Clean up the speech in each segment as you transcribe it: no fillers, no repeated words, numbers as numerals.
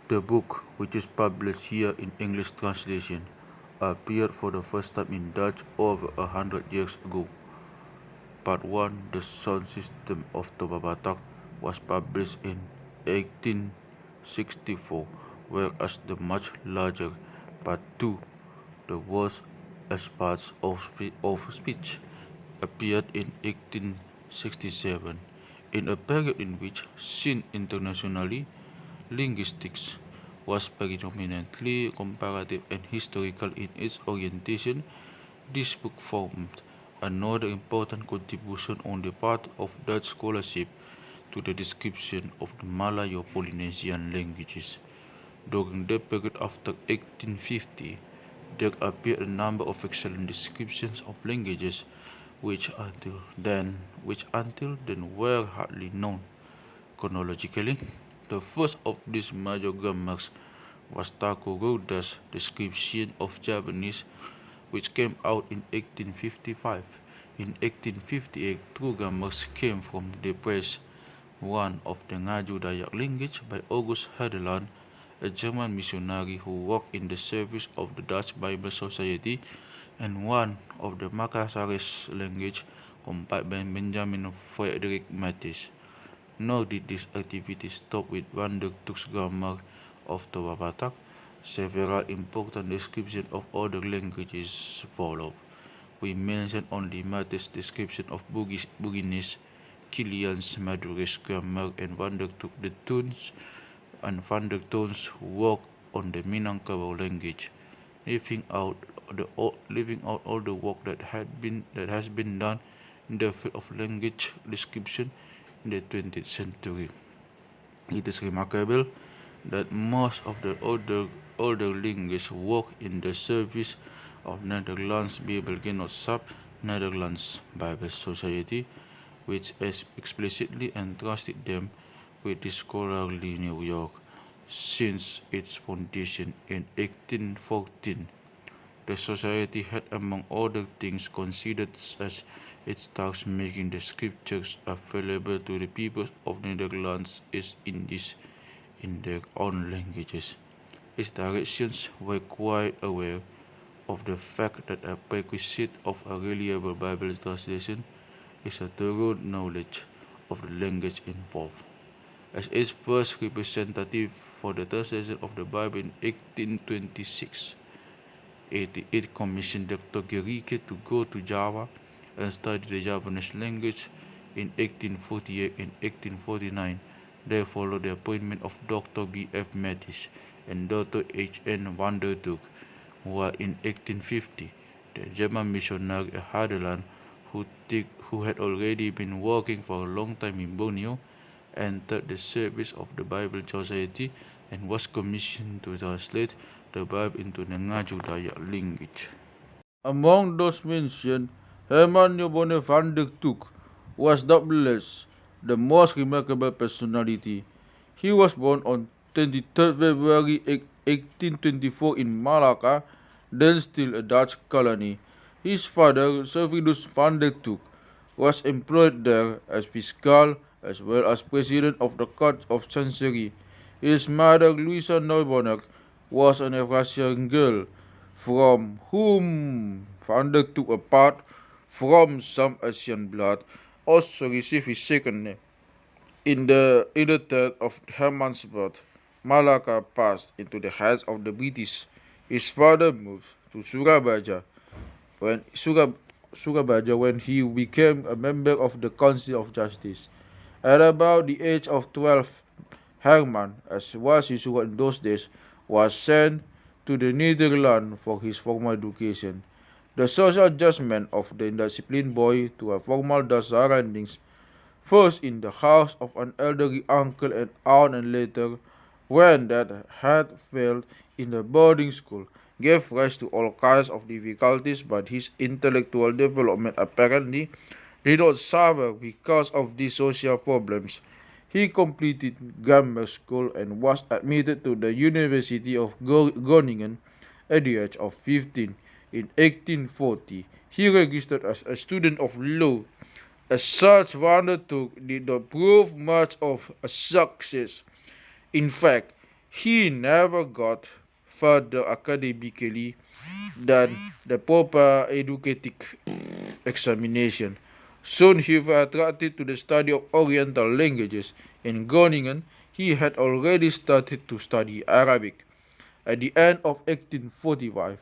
The book, which is published here in English translation, appeared for the first time in Dutch over 100 years ago. Part 1, The Sound System of Toba Batak, was published in 1864, whereas the much larger Part 2, The Words as Parts of Speech, appeared in 1867, in a period in which, seen internationally, linguistics was predominantly comparative and historical in its orientation. This book formed another important contribution on the part of Dutch scholarship to the description of the Malayo-Polynesian languages. During the period after 1850, there appeared a number of excellent descriptions of languages which until then were hardly known. Chronologically, the first of these major grammars was Takuroda's description of Japanese, which came out in 1855. In 1858, two grammars came from the press, one of the Ngaju Dayak language by August Hadeland, a German missionary who worked in the service of the Dutch Bible Society, and one of the Makassarese language compiled by Benjamin Frederick Matisse. Nor did this activity stop with Pandortuk's grammar of Toba Batak. Several important descriptions of other languages followed. We mention only Matisse's description of Buginese, Kilian's Madure's grammar, and Pandortuk the Tunes and Pandortuk's work on the Minangkabau language, leaving out all the work that has been done in the field of language description in the 20th century. It is remarkable that most of the older linguists work in the service of Netherlands Bibelgenootschap, Netherlands Bible Society, which has explicitly entrusted them with the scholarly New York since its foundation in 1814. The society had, among other things, considered as its task making the scriptures available to the peoples of the Netherlands East Indies in their own languages. Its directions were quite aware of the fact that a prerequisite of a reliable Bible translation is a thorough knowledge of the language involved. As its first representative for the translation of the Bible in 1826, it commissioned Dr. Gerike to go to Java and study the Japanese language in 1848 and 1849. There followed the appointment of Dr. B. F. Matisse and Dr. H. N. Pandortuk, while in 1850, the German missionary Hadeland, who had already been working for a long time in Borneo, entered the service of the Bible Society and was commissioned to translate the Bible into the Ngaju Dayak language. Among those mentioned, Herman Jobone van der Took was doubtless the most remarkable personality. He was born on 23rd February 1824 in Malacca, then still a Dutch colony. His father, Servidus van der Took, was employed there as fiscal as well as president of the Court of Chancery. His mother, Louisa Neubonner, was an Eurasian girl, from whom Van der Took, apart from some Asian blood, also received his second name. In the third of Herman's birth, Malacca passed into the hands of the British. His father moved to Surabaya when he became a member of the Council of Justice. At about the age of 12, Herman, as was usual in those days, was sent to the Netherlands for his formal education. The social adjustment of the indisciplined boy to a formal Dutch surroundings, first in the house of an elderly uncle and aunt, and later, when that had failed, in the boarding school, gave rise to all kinds of difficulties, but his intellectual development apparently did not suffer because of these social problems. He completed grammar school and was admitted to the University of Groningen at the age of 15. In 1840, he registered as a student of law. As such, Van der Took did not prove much of a success. In fact, He never got further academically than the proper educative examination. Soon he was attracted to the study of Oriental languages. In Groningen, he had already started to study Arabic. At the end of 1845,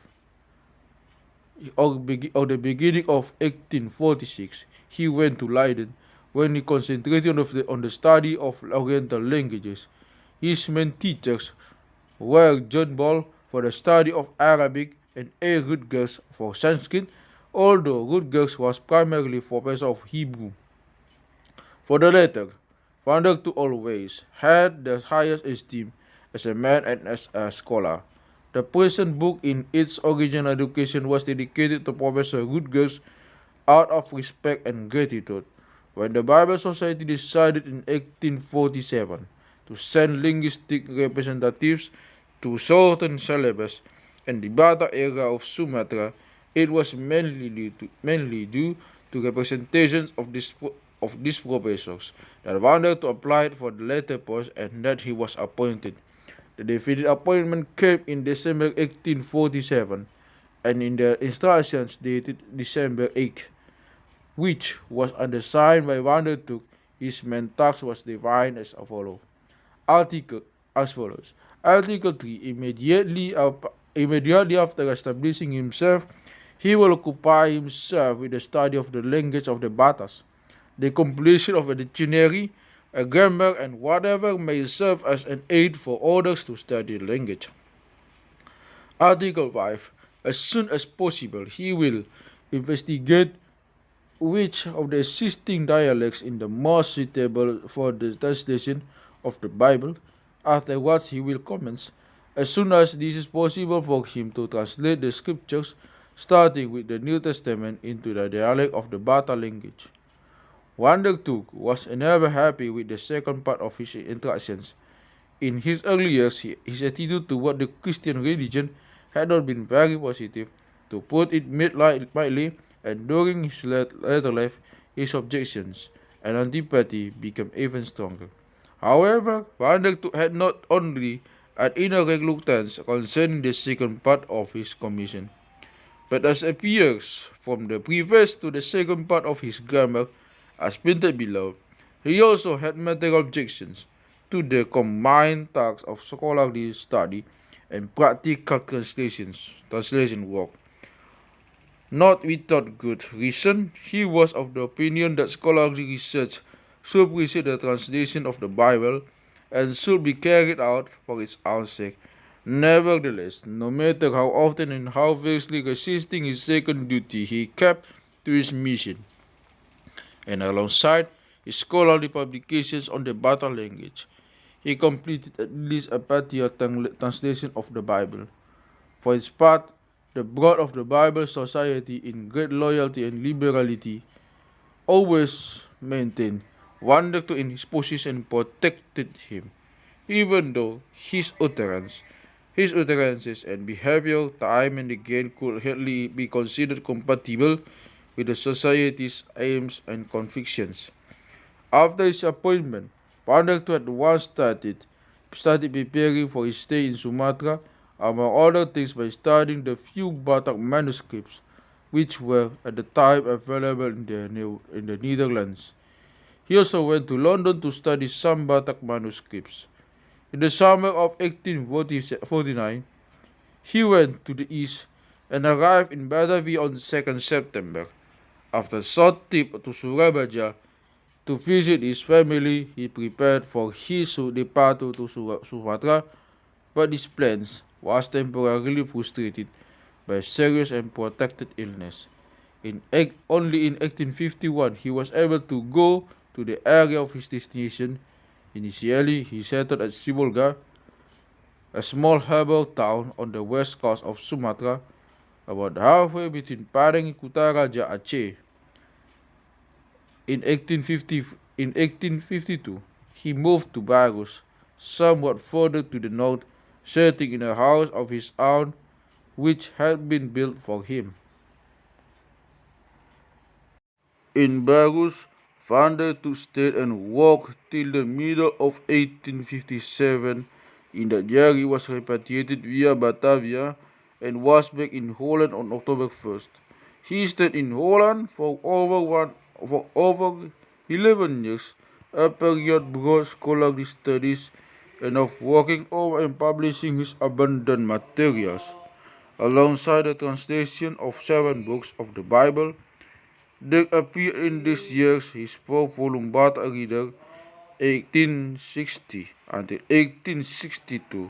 or the beginning of 1846, he went to Leiden, when he concentrated on the study of Oriental languages. His main teachers were John Ball for the study of Arabic and A. Rutgers for Sanskrit, although Rutgers was primarily professor of Hebrew. For the latter, Pandortuk always had the highest esteem as a man and as a scholar. The present book in its original education was dedicated to Professor Rutgers out of respect and gratitude. When the Bible Society decided in 1847 to send linguistic representatives to certain syllabus in the Batak area of Sumatra, it was mainly due to representations of these professors that wanted to apply for the latter post and that he was appointed. The definitive appointment came in December 1847 and in the instructions dated December 8, which was undersigned by Took. His main task was defined Article as follows. Article 3. Immediately after establishing himself, he will occupy himself with the study of the language of the Batas, the completion of a dictionary, a grammar, and whatever may serve as an aid for others to study the language. Article 5. As soon as possible, he will investigate which of the existing dialects is the most suitable for the translation of the Bible. Afterwards, he will commence, as soon as this is possible for him, to translate the scriptures, starting with the New Testament, into the dialect of the Batak language. Took was never happy with the second part of his instructions. In his early years, his attitude toward the Christian religion had not been very positive, to put it mildly, and during his later life, his objections and antipathy became even stronger. However, Took had not only an inner reluctance concerning the second part of his commission, but as appears from the preface to the second part of his grammar, as printed below, he also had material objections to the combined task of scholarly study and practical translation work. Not without good reason, he was of the opinion that scholarly research should precede the translation of the Bible and should be carried out for its own sake. Nevertheless, no matter how often and how fiercely resisting his second duty, he kept to his mission, and alongside his scholarly publications on the Batak language, he completed at least a patriotic translation of the Bible. For its part, the Board of the Bible Society, in great loyalty and liberality, always maintained Took in his position and protected him, even though his utterances and behavior time and again could hardly be considered compatible with the Society's aims and convictions. After his appointment, Pandortuk at once started preparing for his stay in Sumatra, among other things by studying the few Batak manuscripts which were at the time available in the Netherlands. He also went to London to study some Batak manuscripts. In the summer of 1849, he went to the east and arrived in Batavia on 2nd September. After a short trip to Surabaya to visit his family, he prepared for his departure to Sumatra, but his plans was temporarily frustrated by serious and protracted illness. Only in 1851 he was able to go to the area of his destination. Initially, he settled at Sibolga, a small harbour town on the west coast of Sumatra, about halfway between Padang Kutaraja Aceh. In 1852, he moved to Bagus, somewhat further to the north, settling in a house of his own which had been built for him. In Bagus, Took stayed and worked till the middle of 1857. In that year, he was repatriated via Batavia and was back in Holland on October 1st. He stayed in Holland for over 11 years, a period broad scholarly studies and of working over and publishing his abundant materials. Alongside the translation of 7 books of the Bible, there appeared in these years his 4-volume Batak Reader 1860 until 1862,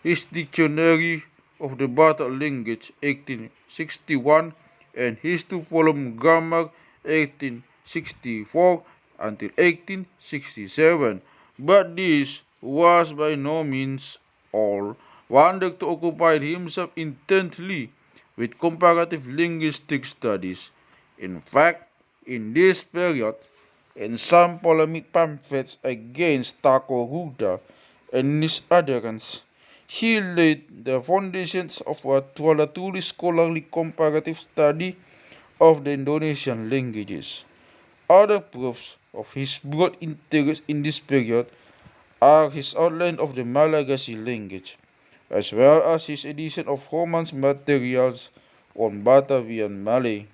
his Dictionary of the Batak Language 1861, and his 2-volume Grammar 1864 until 1867. But this was by no means all. Wandered to occupy himself intently with comparative linguistic studies. In fact, in this period, in some polemic pamphlets against Takoruda and his adherents, he laid the foundations of a truly scholarly comparative study of the Indonesian languages. Other proofs of his broad interest in this period are his outline of the Malagasy language, as well as his edition of Romance materials on Batavian Malay.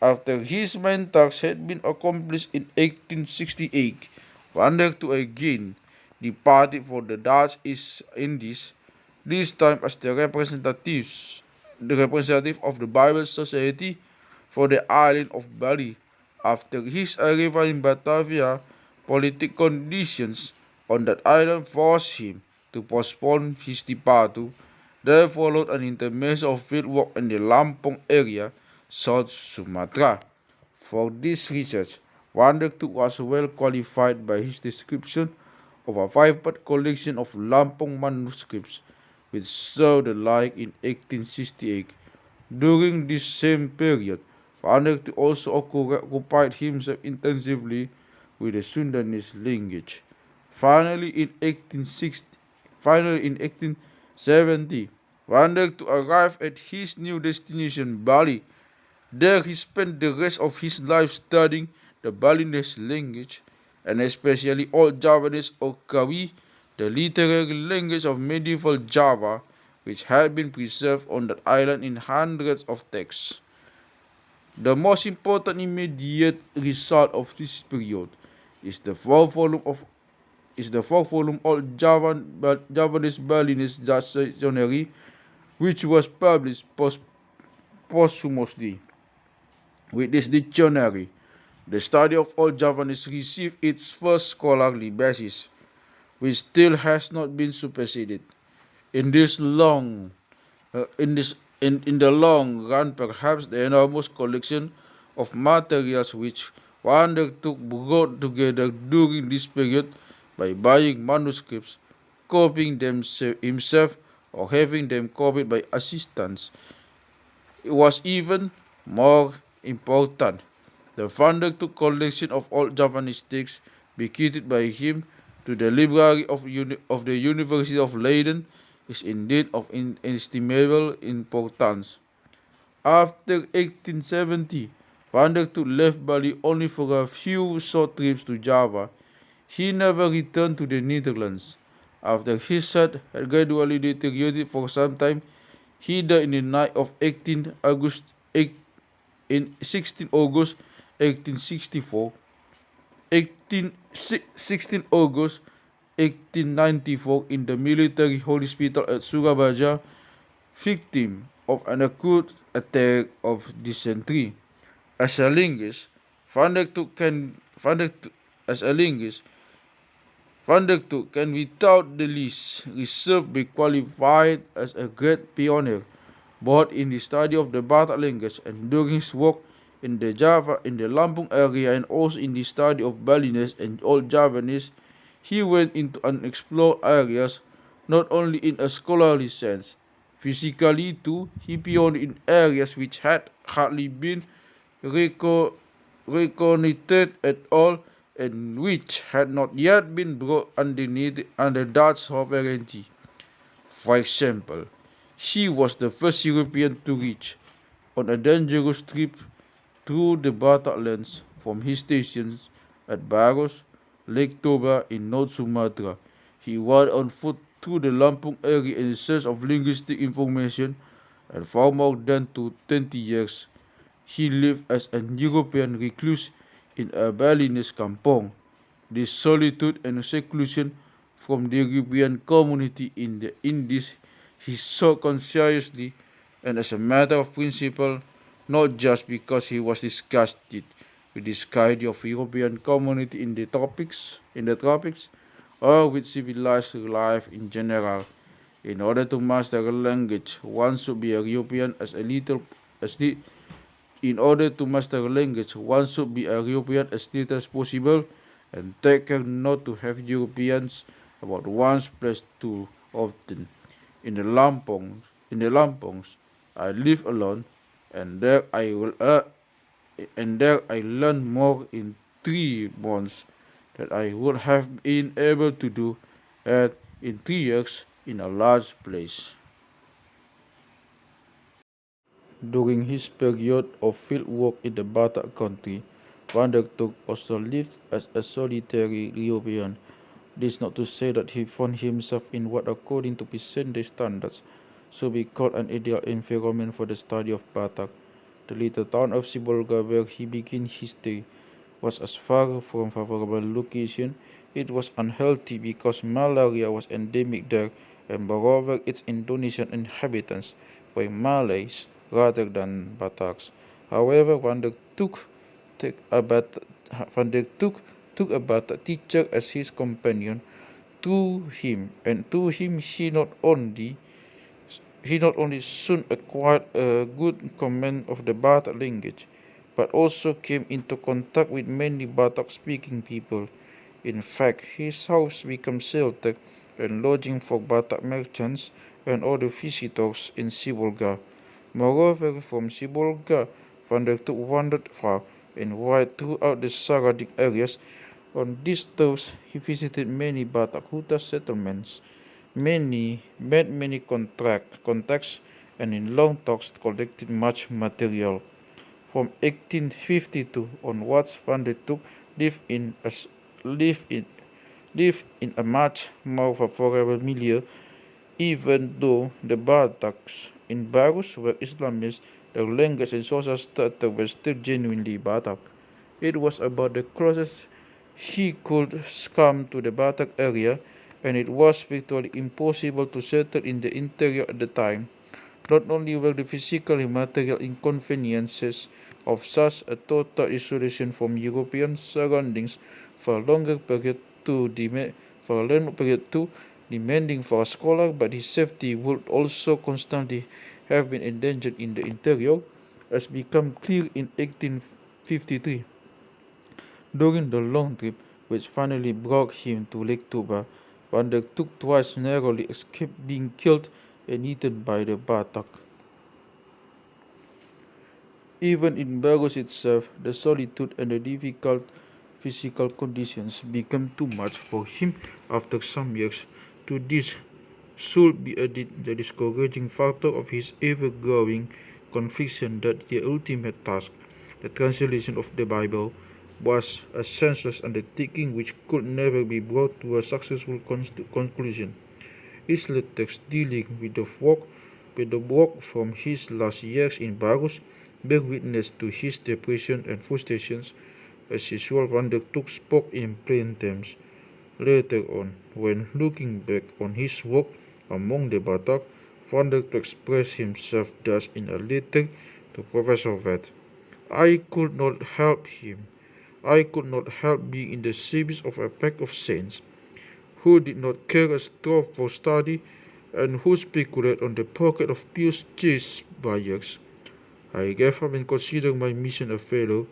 After his main task had been accomplished in 1868, Vandertoe again departed for the Dutch East Indies, this time as the representative of the Bible Society for the island of Bali. After his arrival in Batavia, political conditions on that island forced him to postpone his departure. There followed an intermezzo of fieldwork in the Lampung area, South Sumatra. For this research, Vandertoe was well qualified by his description of a 5-part collection of Lampung manuscripts which saw the light in 1868. During this same period, Vandertoe also occupied himself intensively with the Sundanese language. Finally, in 1870, Vandertoe arrived at his new destination, Bali. There he spent the rest of his life studying the Balinese language, and especially Old Javanese or Kawi, the literary language of medieval Java, which had been preserved on that island in hundreds of texts. The most important immediate result of this period is the 4-volume Old Javanese Balinese Dictionary, which was published posthumously. With this dictionary, the study of Old Javanese received its first scholarly basis, which still has not been superseded. In the long run, perhaps the enormous collection of materials which Vandertoe brought together during this period by buying manuscripts, copying them himself, or having them copied by assistants, it was even more important. The Vandertoe collection of old Javanese texts bequeathed by him to the library of the University of Leiden is indeed of inestimable importance. After 1870, Vandertoe left Bali only for a few short trips to Java. He never returned to the Netherlands. After his health had gradually deteriorated for some time, he died in the night of 16 August 1864, 16 August 1894 in the military hospital at Surabaya, victim of an acute attack of dysentery. As a linguist, Vandertoe can without the least reserve be qualified as a great pioneer, both in the study of the Batak language and during his work in the Lampung area, and also in the study of Balinese and Old Javanese. He went into unexplored areas, not only in a scholarly sense. Physically too, he pioneered in areas which had hardly been reconnoitered at all, and which had not yet been brought under Dutch sovereignty. For example, he was the first European to reach, on a dangerous trip through the Batak lands from his stations at Baros, Lake Toba in North Sumatra. He went on foot through the Lampung area in search of linguistic information, and for more than 20 years he lived as an European recluse in a Balinese kampong. This solitude and seclusion from the European community in the Indies he sought consciously and as a matter of principle, not just because he was disgusted with this kind of European community in the tropics, or with civilized life in general. In order to master a language, one should be a European as li- in order to master a language, one should be a European as little as possible, and take care not to have Europeans about one's place too often. In the Lampongs, I live alone, and there I learned more in 3 months than I would have been able to do in 3 years in a large place. During his period of field work in the Batak country, Pandortuk also lived as a solitary European. This is not to say that he found himself in what, according to present-day standards, should be called an ideal environment for the study of Batak. The little town of Sibolga, where he began his day, was as far from favorable location. It was unhealthy because malaria was endemic there, and moreover its Indonesian inhabitants were Malays rather than Bataks. However, took a Batak, Van der Took took a Batak teacher as his companion. To him he not only soon acquired a good command of the Batak language, but also came into contact with many Batak-speaking people. In fact, his house became shelter and lodging for Batak merchants and other visitors in Sibolga. Moreover, from Sibolga, Van der Took wandered far and wide throughout the surrounding areas. On these tours, he visited many Batak Huta settlements, made many contacts, and in long talks collected much material. From 1852 onwards, Van der Took lived in a, lived in, lived in a much more favorable milieu. Even though the Bataks in Barus were Islamists, their language and social structure were still genuinely Batak. It was about the closest he could come to the Batak area, and it was virtually impossible to settle in the interior at the time. Not only were the physical and material inconveniences of such a total isolation from European surroundings for a longer period too demanding for a scholar, but his safety would also constantly have been endangered in the interior, as became clear in 1853. During the long trip which finally brought him to Lake Toba, Van der Took twice narrowly escaped being killed and eaten by the Batak. Even in Barros itself, the solitude and the difficult physical conditions became too much for him after some years. To this should be added the discouraging factor of his ever-growing conviction that the ultimate task, the translation of the Bible, was a senseless undertaking which could never be brought to a successful conclusion. His letters dealing with the work from his last years in Barros bear witness to his depression and frustrations. As usual, Van der Took spoke in plain terms. Later on, when looking back on his work among the Batak, Van der Took expressed himself thus in a letter to Professor Betz: I could not help him. I could not help being in the service of a pack of saints, who did not care a straw for study, and who speculate on the pocket of pious chase buyers. I gave up and considered my mission a failure,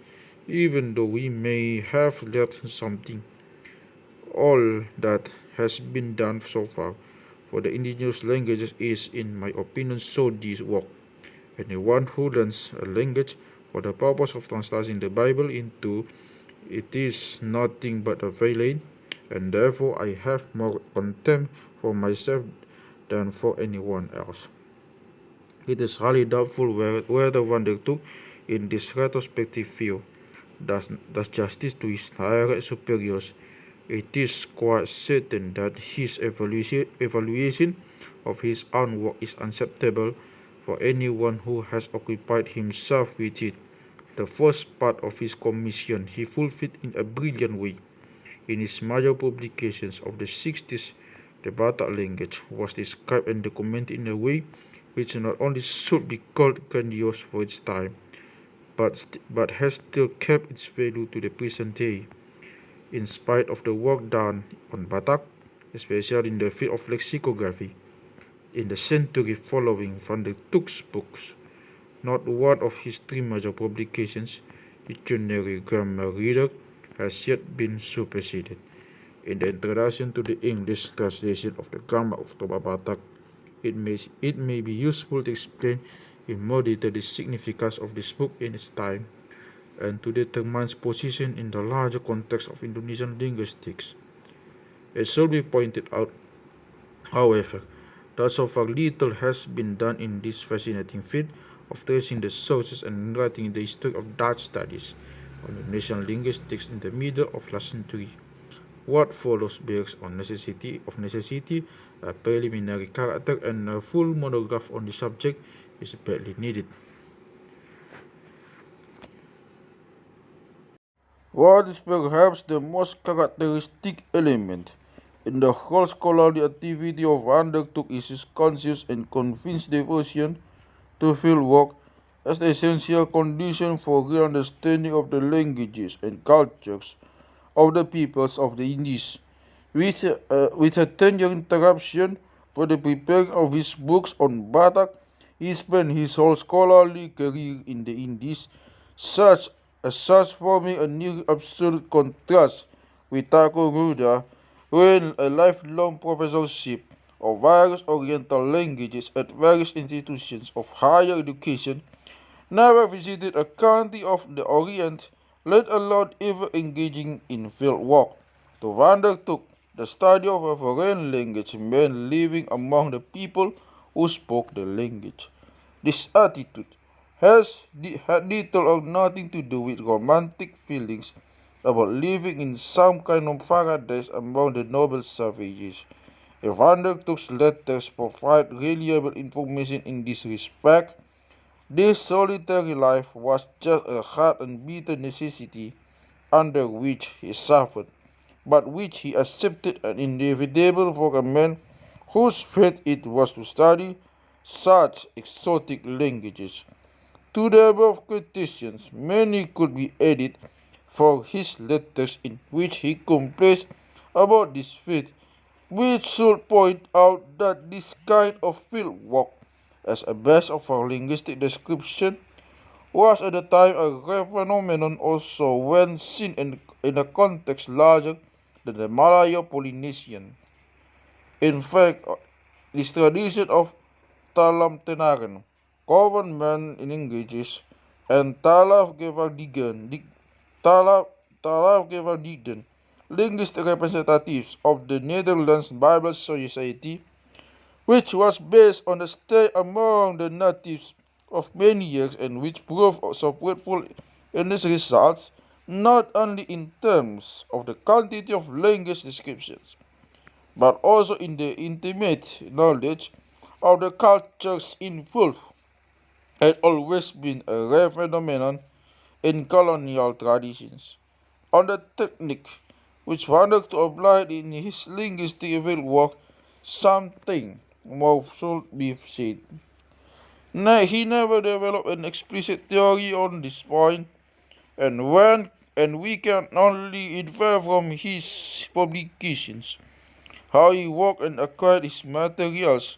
even though we may have learned something. All that has been done so far for the indigenous languages is, in my opinion, so this work. Anyone who learns a language for the purpose of translating the Bible into it is nothing but a villain, and therefore I have more contempt for myself than for anyone else. It is highly doubtful whether Van der Took, in this retrospective view, does justice to his higher superiors. It is quite certain that his evaluation of his own work is unacceptable for anyone who has occupied himself with it. The first part of his commission he fulfilled in a brilliant way. In his major publications of the 60s, the Batak language was described and documented in a way which not only should be called grandiose for its time, but has still kept its value to the present day. In spite of the work done on Batak, especially in the field of lexicography, in the century following from the Tuuk's books, not one of his three major publications, Dictionary Grammar Reader, has yet been superseded. In the introduction to the English translation of the Grammar of Toba Batak, it may be useful to explain in more detail the significance of this book in its time and to determine its position in the larger context of Indonesian linguistics. It should be pointed out, however, that so far little has been done in this fascinating field of tracing the sources and writing the history of Dutch studies on Indonesian linguistics in the middle of last century. What follows bears on necessity, a preliminary character, and a full monograph on the subject is badly needed. What is perhaps the most characteristic element in the whole scholarly activity of Pandortuk is his conscious and convinced devotion to field work as the essential condition for real understanding of the languages and cultures of the peoples of the Indies. With a 10-year interruption for the preparing of his books on Batak, he spent his whole scholarly career in the Indies, such forming a nearly absolute contrast with Tarutung, when a lifelong professorship of various Oriental languages at various institutions of higher education never visited a country of the Orient, let alone ever engaging in field work. To Pandortuk, the study of a foreign language meant living among the people who spoke the language. This attitude had little or nothing to do with romantic feelings about living in some kind of paradise among the noble savages. If Pandortuk's letters provide reliable information in this respect, this solitary life was just a hard and bitter necessity under which he suffered, but which he accepted as inevitable for a man whose fate it was to study such exotic languages. To the above quotations, many could be added for his letters in which he complains about this fate, which should point out that this kind of field work, as a best of our linguistic description, was at the time a rare phenomenon also when seen in a context larger than the Malayo-Polynesian. In fact, this tradition of talam tenaran, government in English, and talafgevaldigen, linguistic representatives of the Netherlands Bible Society, which was based on a stay among the natives of many years and which proved so fruitful in its results, not only in terms of the quantity of language descriptions, but also in the intimate knowledge of the cultures involved, had always been a rare phenomenon in colonial traditions. On the technique which wanted to apply in his linguistic field work, something more should be said. He never developed an explicit theory on this point, and we can only infer from his publications how he worked and acquired his materials,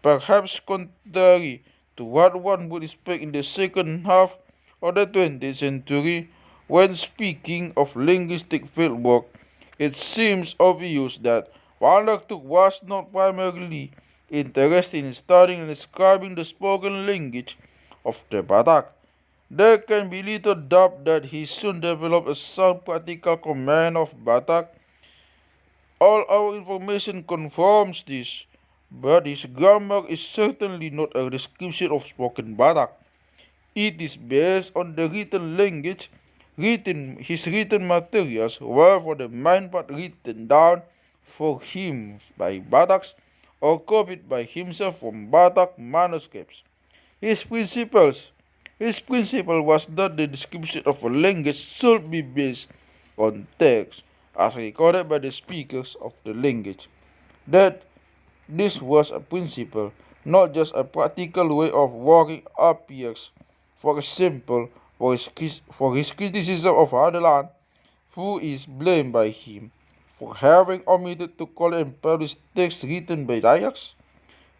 perhaps contrary to what one would expect in the second half of the 20th century. When speaking of linguistic fieldwork, it seems obvious that Pandortuk was not primarily interested in studying and describing the spoken language of the Batak. There can be little doubt that he soon developed a sound practical command of Batak. All our information confirms this, but his grammar is certainly not a description of spoken Batak. It is based on the written language his written materials were for the main part written down for him by Bataks or copied by himself from Batak manuscripts. His principle was that the description of a language should be based on text as recorded by the speakers of the language. That this was a principle, not just a practical way of working appears. For example, for his criticism of Adelan, who is blamed by him for having omitted to call and publish texts written by Dayaks.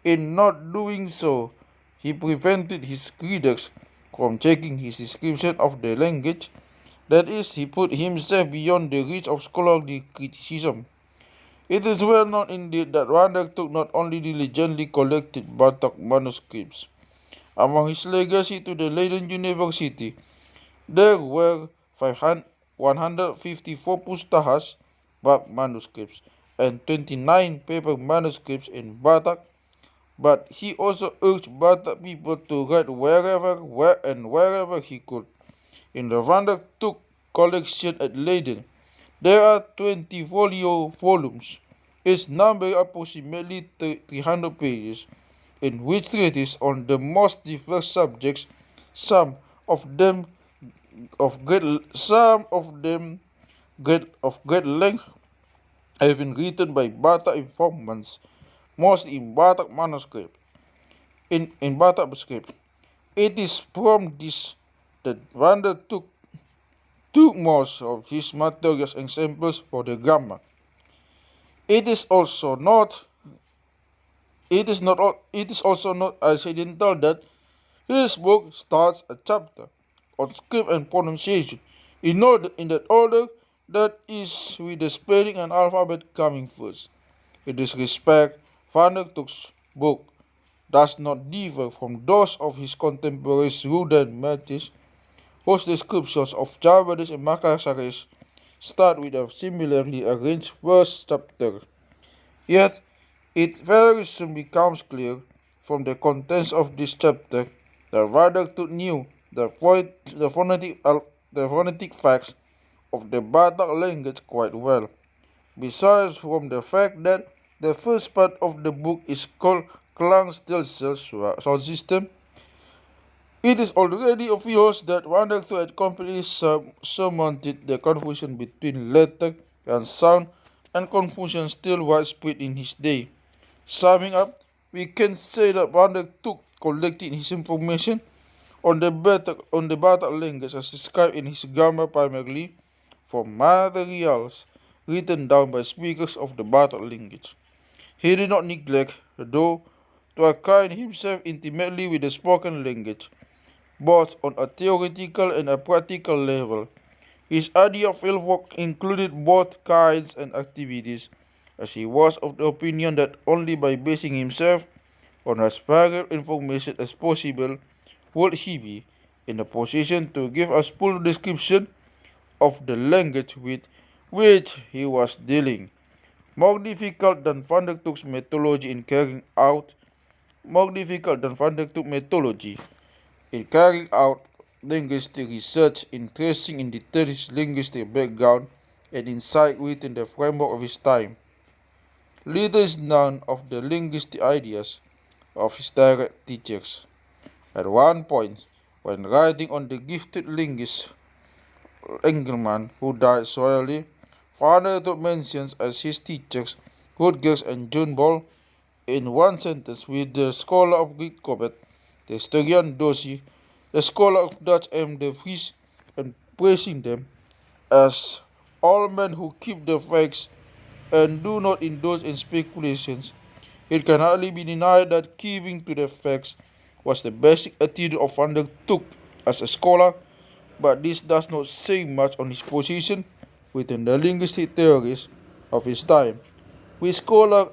In not doing so, he prevented his readers from checking his description of the language. That is, he put himself beyond the reach of scholarly criticism. It is well known indeed that Pandortuk not only diligently collected Batak manuscripts. Among his legacy to the Leiden University, there were 154 pustahas, bark manuscripts, and 29 paper manuscripts in Batak, but he also urged Batak people to write wherever he could. In the Pandortuk collection at Leiden, there are 20 volumes, each numbering approximately 300 pages, in which treatises on the most diverse subjects, some of them of great length, have been written by Batak informants, mostly in Batak manuscript. In Batak script, it is from this that Pandortuk took most of his materials and samples for the grammar. It is also not accidental that his book starts a chapter on script and pronunciation in that order, that is, with the spelling and alphabet coming first. In this respect, Pandortuk's book does not differ from those of his contemporaries Ruda and Mattis, whose descriptions of Javanese and Makassarese start with a similarly arranged first chapter. Yet, it very soon becomes clear from the contents of this chapter that Pandortuk knew the phonetic facts of the Batak language quite well. Besides from the fact that the first part of the book is called Klang's sound system, it is already obvious that Pandortuk had completely surmounted the confusion between letter and sound, and confusion still widespread in his day. Summing up, we can say that Pandortuk collected his information on the Batak language as described in his grammar primarily from materials written down by speakers of the Batak language. He did not neglect, though, to acquaint himself intimately with the spoken language, both on a theoretical and a practical level. His idea of fieldwork included both kinds and activities, as he was of the opinion that only by basing himself on as varied information as possible would he be in a position to give a full description of the language with which he was dealing. More difficult than Pandortuk's methodology in carrying out linguistic research in tracing in detail his linguistic background and insight within the framework of his time. Little is known of the linguistic ideas of his direct teachers. At one point, when writing on the gifted linguist Engelmann, who died so early, Pandortuk mentions as his teachers Rutgers and John Ball in one sentence with the scholar of Greek Cobbett, the historian Dossi, the scholar of Dutch M. de Vries, and praising them as all men who keep the facts and do not indulge in speculations. It can hardly be denied that keeping to the facts was the basic attitude of Pandortuk as a scholar, but this does not say much on his position within the linguistic theories of his time. We scholar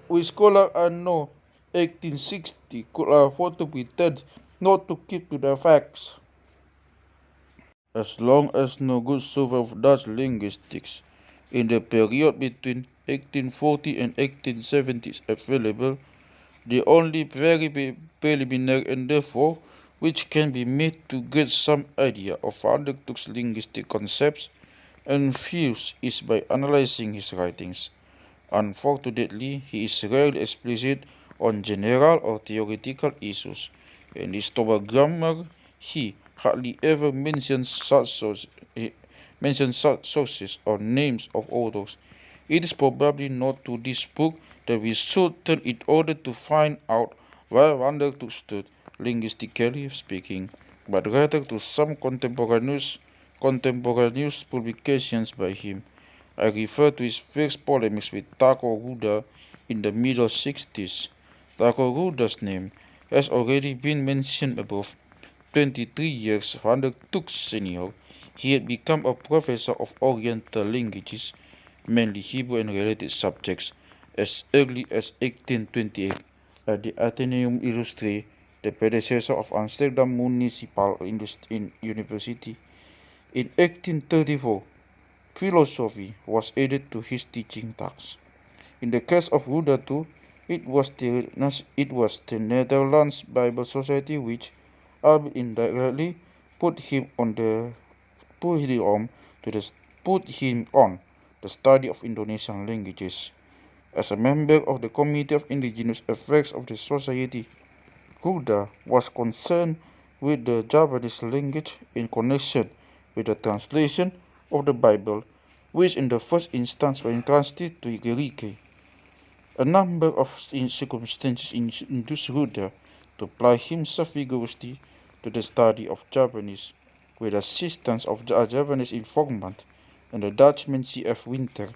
anno 1860 could afford to pretend not to keep to the facts. As long as no good survey of Dutch linguistics in the period between 1840 and 1870 is available, the only very preliminary and therefore which can be made to get some idea of Pandortuk's linguistic concepts and views is by analyzing his writings. Unfortunately, he is rarely explicit on general or theoretical issues. In his Toba grammar, he hardly ever mentions such sources or names of authors. It is probably not to this book that we should turn in order to find out where Pandortuk stood, linguistically speaking, but rather to some contemporaneous publications by him. I refer to his first polemics with Tako Ruda in the middle 60s. Tako Ruda's name has already been mentioned above. 23 years under Tuuk's senior, he had become a professor of Oriental languages, mainly Hebrew and related subjects, as early as 1828 at the Atheneum Illustre, the predecessor of Amsterdam Municipal University. In 1834, philosophy was added to his teaching tasks. In the case of Ruda too, it was the Netherlands Bible Society which, albeit indirectly, put him on the study of Indonesian languages. As a member of the Committee of Indigenous Affairs of the Society, Ruda was concerned with the Javanese language in connection with the translation of the Bible, which in the first instance was translated to Greek. A number of circumstances induced Ruda to apply himself vigorously to the study of Javanese, with the assistance of a Javanese informant and the Dutchman C.F. Winter,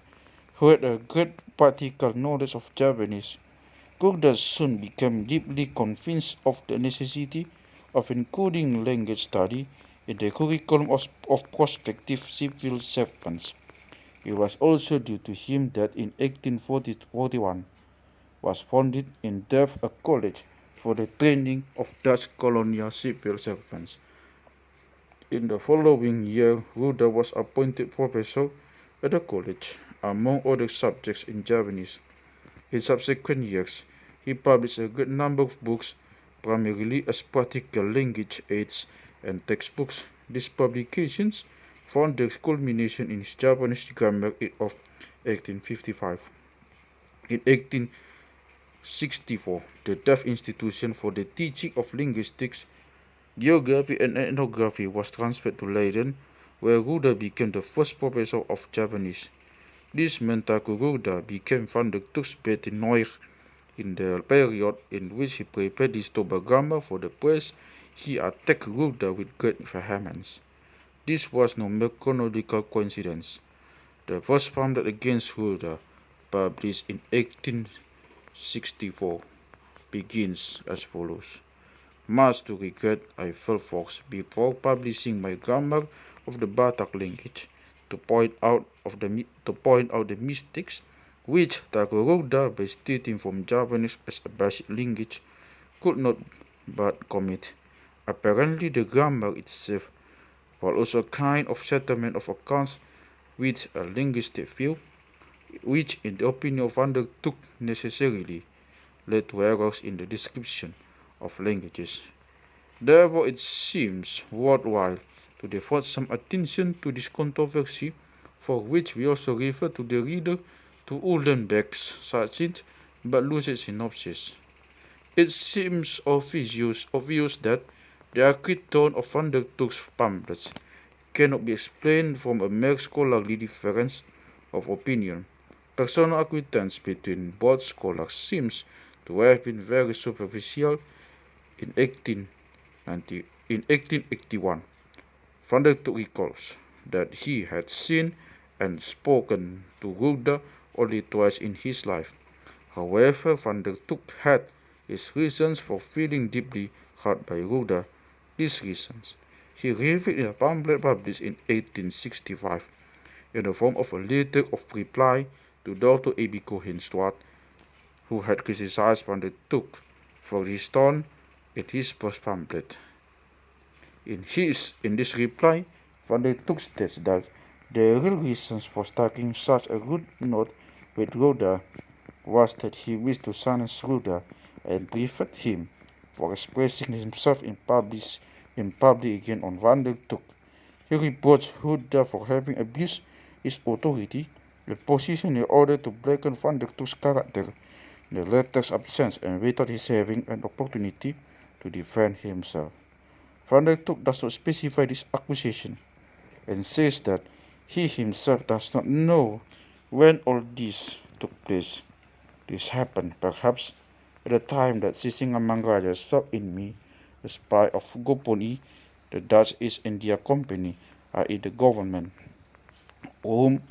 who had a great practical knowledge of Javanese. Ruda soon became deeply convinced of the necessity of including language study in the curriculum of prospective civil servants. It was also due to him that in 1841 was founded in Delft a college for the training of Dutch colonial civil servants. In the following year, Ruda was appointed professor at the college, among other subjects in Javanese. In subsequent years, he published a great number of books, primarily as practical language aids and textbooks. These publications found their culmination in his Japanese grammar of 1855. In 1864, the Delft Institution for the Teaching of Linguistics, Geography and Ethnography was transferred to Leiden, where Ruda became the first professor of Japanese. This meant that Ruda became Van der Tuk's Betinoir. In the period in which he prepared his Toba grammar for the press, he attacked Ruda with great vehemence. This was no mere chronological coincidence. The first pamphlet against Ruda, published in 1864, begins as follows. Much to regret, I felt forced, before publishing my grammar of the Batak language, to point out the mistakes which Ruda, by stating from Javanese as a basic language, could not but commit. Apparently, the grammar itself was also a kind of settlement of accounts with a linguistic view, which, in the opinion of Van der Tuk, necessarily led to errors in the description of languages. Therefore, it seems worthwhile to devote some attention to this controversy, for which we also refer to the reader to Uhlenbeck's succinct but lucid synopsis. It seems obvious that the acrid tone of Van der Tuk's pamphlets cannot be explained from a mere scholarly difference of opinion. Personal acquaintance between both scholars seems to have been very superficial. In 1881, Van der Tuk recalls that he had seen and spoken to Ruda only twice in his life. However, Van der Tuk had his reasons for feeling deeply hurt by Ruda. These reasons he revealed in a pamphlet published in 1865 in the form of a letter of reply to Dr. A.B. Cohen-Swart, who had criticized Van der Tuk for his tone in his first pamphlet. In this reply, Van der Tuk states that the real reasons for striking such a good note with Ruda was that he wished to silence Ruda and prevent him for expressing himself in public again on Took. He reports Huda for having abused his authority and position in order to blacken Took's character in the latter's absence and without his having an opportunity to defend himself. Took does not specify this accusation and says that he himself does not know when all this took place. This happened perhaps at the time that Sisingamangaraja saw in me a spy of Goponi, the Dutch East India Company, i.e. the government, whom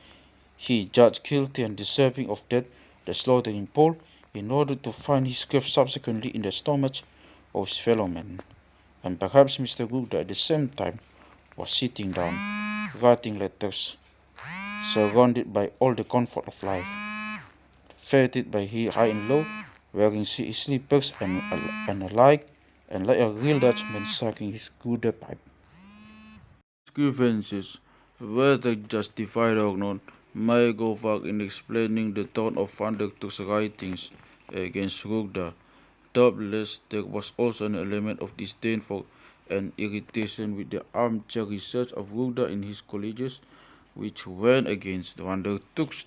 he judged guilty and deserving of death, the slaughter in Pole, in order to find his grave subsequently in the stomachs of his fellow men. And perhaps Mr. Gupta at the same time was sitting down, writing letters, surrounded by all the comfort of life, feted by high and low, wearing slippers and alike, and like a real Dutchman sucking his Gouda pipe. Grievances, whether justified or not, may go far in explaining the tone of Pandortuk's writings against Rugda. Doubtless, there was also an element of disdain for and irritation with the armchair research of Rugda in his colleges, which went against Pandortuk's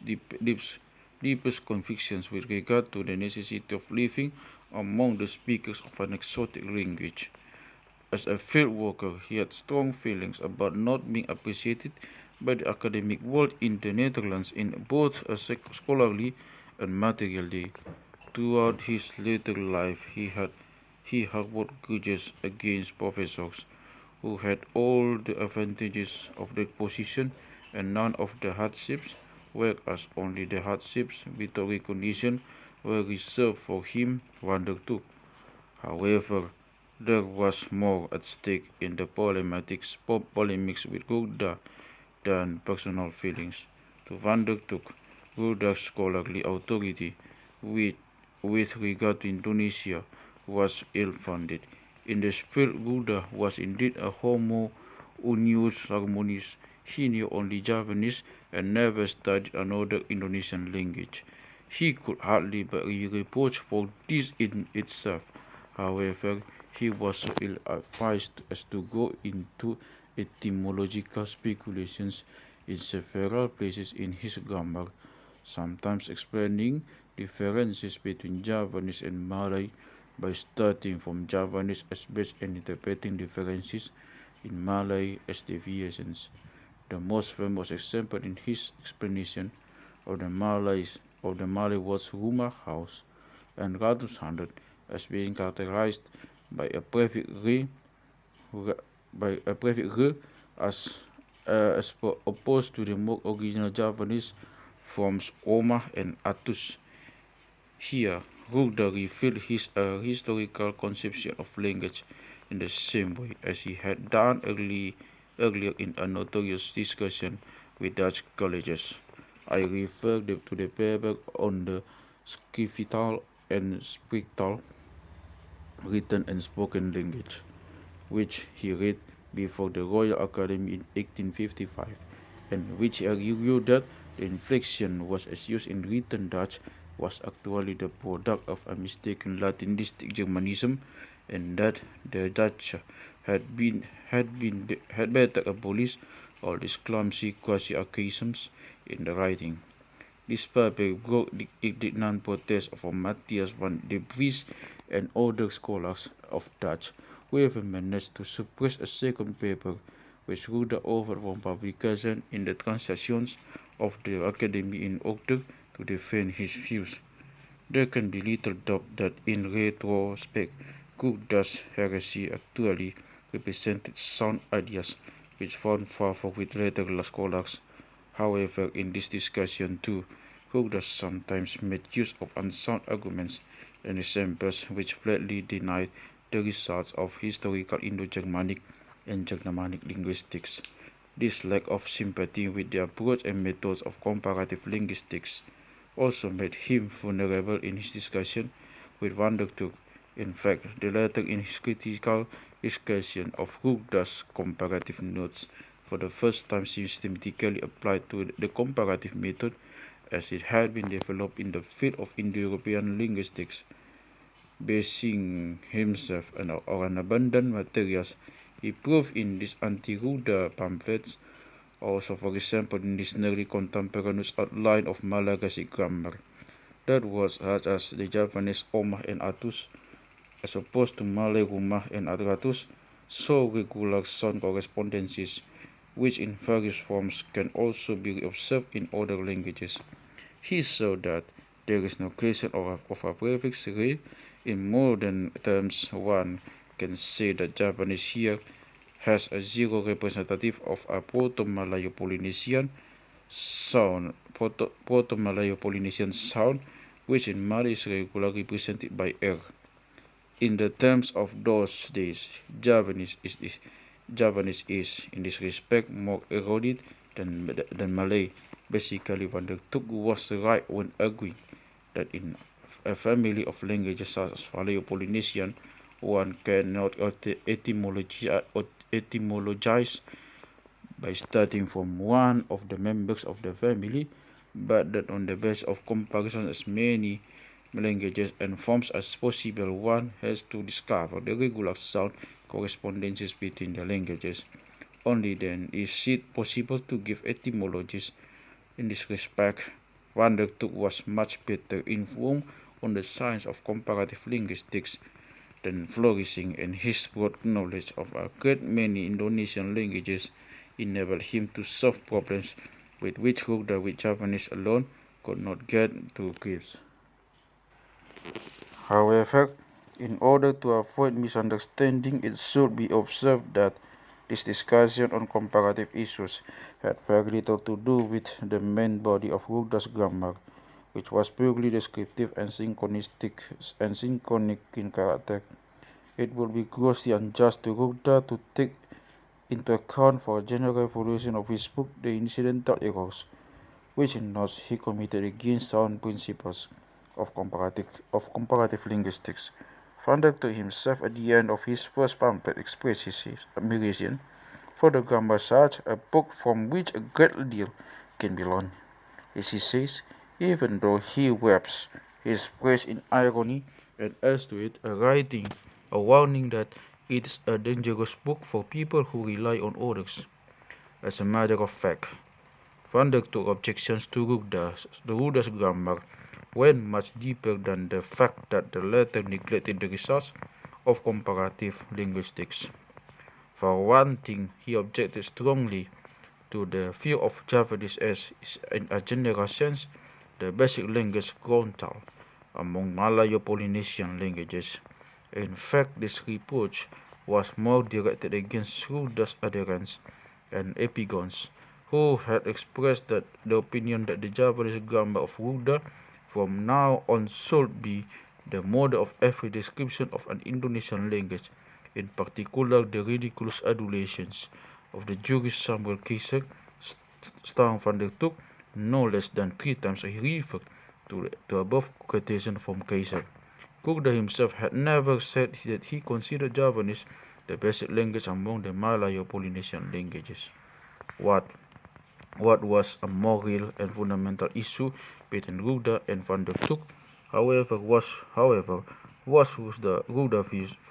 deepest convictions with regard to the necessity of living among the speakers of an exotic language. As a field worker, he had strong feelings about not being appreciated by the academic world in the Netherlands in both a scholarly and material way. Throughout his later life, he harbored grudges against professors who had all the advantages of their position and none of the hardships, whereas only the hardships without recognition were reserved for him, Pandortuk. However, there was more at stake in the polemics with Gouda than personal feelings. To Pandortuk, Gouda's scholarly authority with regard to Indonesia was ill-founded. In the field, Gouda was indeed a homo unius harmonius. He knew only Javanese and never studied another Indonesian language. He could hardly be reproached for this in itself. However, he was so ill-advised as to go into etymological speculations in several places in his grammar, sometimes explaining differences between Javanese and Malay by starting from Javanese as base and interpreting differences in Malay as deviations. The most famous example in his explanation of the Malay words rumah house and ratus hundred as being characterized by a prefix re as opposed to the more original Javanese forms Oma and Atus. Here, Rugda revealed his historical conception of language in the same way as he had done earlier in a notorious discussion with Dutch colleges. I refer to the paper on the Skriftaal and Spreektaal, written and spoken language, which he read before the Royal Academy in 1855, and which argued that the inflection was as used in written Dutch was actually the product of a mistaken Latinistic Germanism, and that the Dutch had better abolish all these clumsy quasi-archaisms in the writing. This paper broke the indignant protest of Matthias van de Vries and other scholars of Dutch, who even managed to suppress a second paper which Rugda offered for publication in the Transactions of the Academy in order to defend his views. There can be little doubt that in retrospect, Rugda's heresy actually represented sound ideas which found favor with later scholars. However, in this discussion too, Rugda sometimes made use of unsound arguments and examples which flatly denied the results of historical Indo-Germanic and Germanic linguistics. This lack of sympathy with the approach and methods of comparative linguistics also made him vulnerable in his discussion with Pandortuk. In fact, the latter in his critical discussion of Rugda's comparative notes for the first time systematically applied to the comparative method as it had been developed in the field of Indo-European linguistics. basing himself on abundant materials he proved in these anti-Ruda pamphlets, also for example in this nearly contemporaneous outline of Malagasy grammar, that was such as the Javanese Omah and Atus, as opposed to Malay Rumah and Adratus, so regular sound correspondences, which in various forms can also be observed in other languages. He saw that there is no case of a prefix re. In modern terms, one can say that Japanese here has a zero representative of a Proto-Malayo-Polynesian sound, which in Malay is regularly represented by R. In the terms of those days, Javanese is, in this respect, more eroded than Malay. Basically, Pandortuk was right when agreeing that in a family of languages such as Malayo-Polynesian, one cannot etymologize by starting from one of the members of the family, but that on the basis of comparison as many languages and forms as possible, one has to discover the regular sound correspondences between the languages. Only then is it possible to give etymologies. In this respect, Pandortuk was much better informed on the science of comparative linguistics than flourishing, and his broad knowledge of a great many Indonesian languages enabled him to solve problems with which Ruda with Javanese alone could not get to grips. However, in order to avoid misunderstanding, it should be observed that this discussion on comparative issues had very little to do with the main body of Ruda's grammar, which was purely descriptive and synchronic in character. It would be grossly unjust to Ruda to take into account for a general evaluation of his book the incidental errors, which he notes he committed against sound principles of comparative linguistics. Pandortuk himself, at the end of his first pamphlet, expressed his admiration for the grammar such a book from which a great deal can be learned. As he says, even though he weeps his praise in irony, and adds to it a warning that it is a dangerous book for people who rely on others. As a matter of fact, Pandortuk's objections to Ruda's grammar went much deeper than the fact that the latter neglected the results of comparative linguistics. For one thing, he objected strongly to the view of Javanese as, in a general sense, the basic language frontal among Malayo-Polynesian languages. In fact, this reproach was more directed against Ruda's adherents and epigons, who had expressed the opinion that the Javanese grammar of Ruda from now on should be the model of every description of an Indonesian language, in particular the ridiculous adulations of the jurist Samuel Kaiser, starring Pandortuk no less than 3 times he referred to the above quotation from Kaiser. Ruda himself had never said that he considered Javanese the basic language among the Malayo-Polynesian languages. What was a more real and fundamental issue between Ruda and Pandortuk, however, was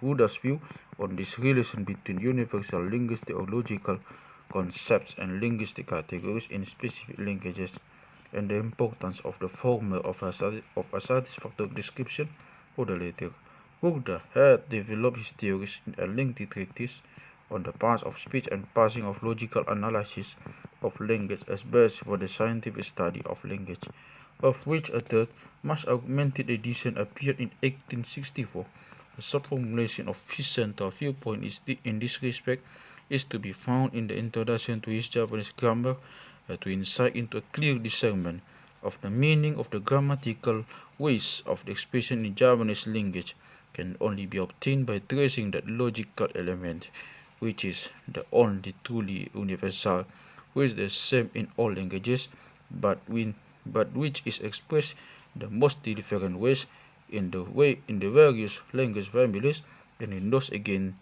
Ruda's view on this relation between universal linguistic or logical concepts and linguistic categories in specific languages, and the importance of the former of a satisfactory description for the latter. Ruda had developed his theories in a lengthy treatise on the parts of speech and passing of logical analysis of language as basis for the scientific study of language, of which a third, much augmented edition appeared in 1864. A short formulation of his central viewpoint in this respect is to be found in the introduction to his Javanese grammar, to insight into a clear discernment of the meaning of the grammatical ways of the expression in Javanese language can only be obtained by tracing that logical element, which is the only truly universal, which is the same in all languages, but which is expressed the most different ways in the various language families, and in those again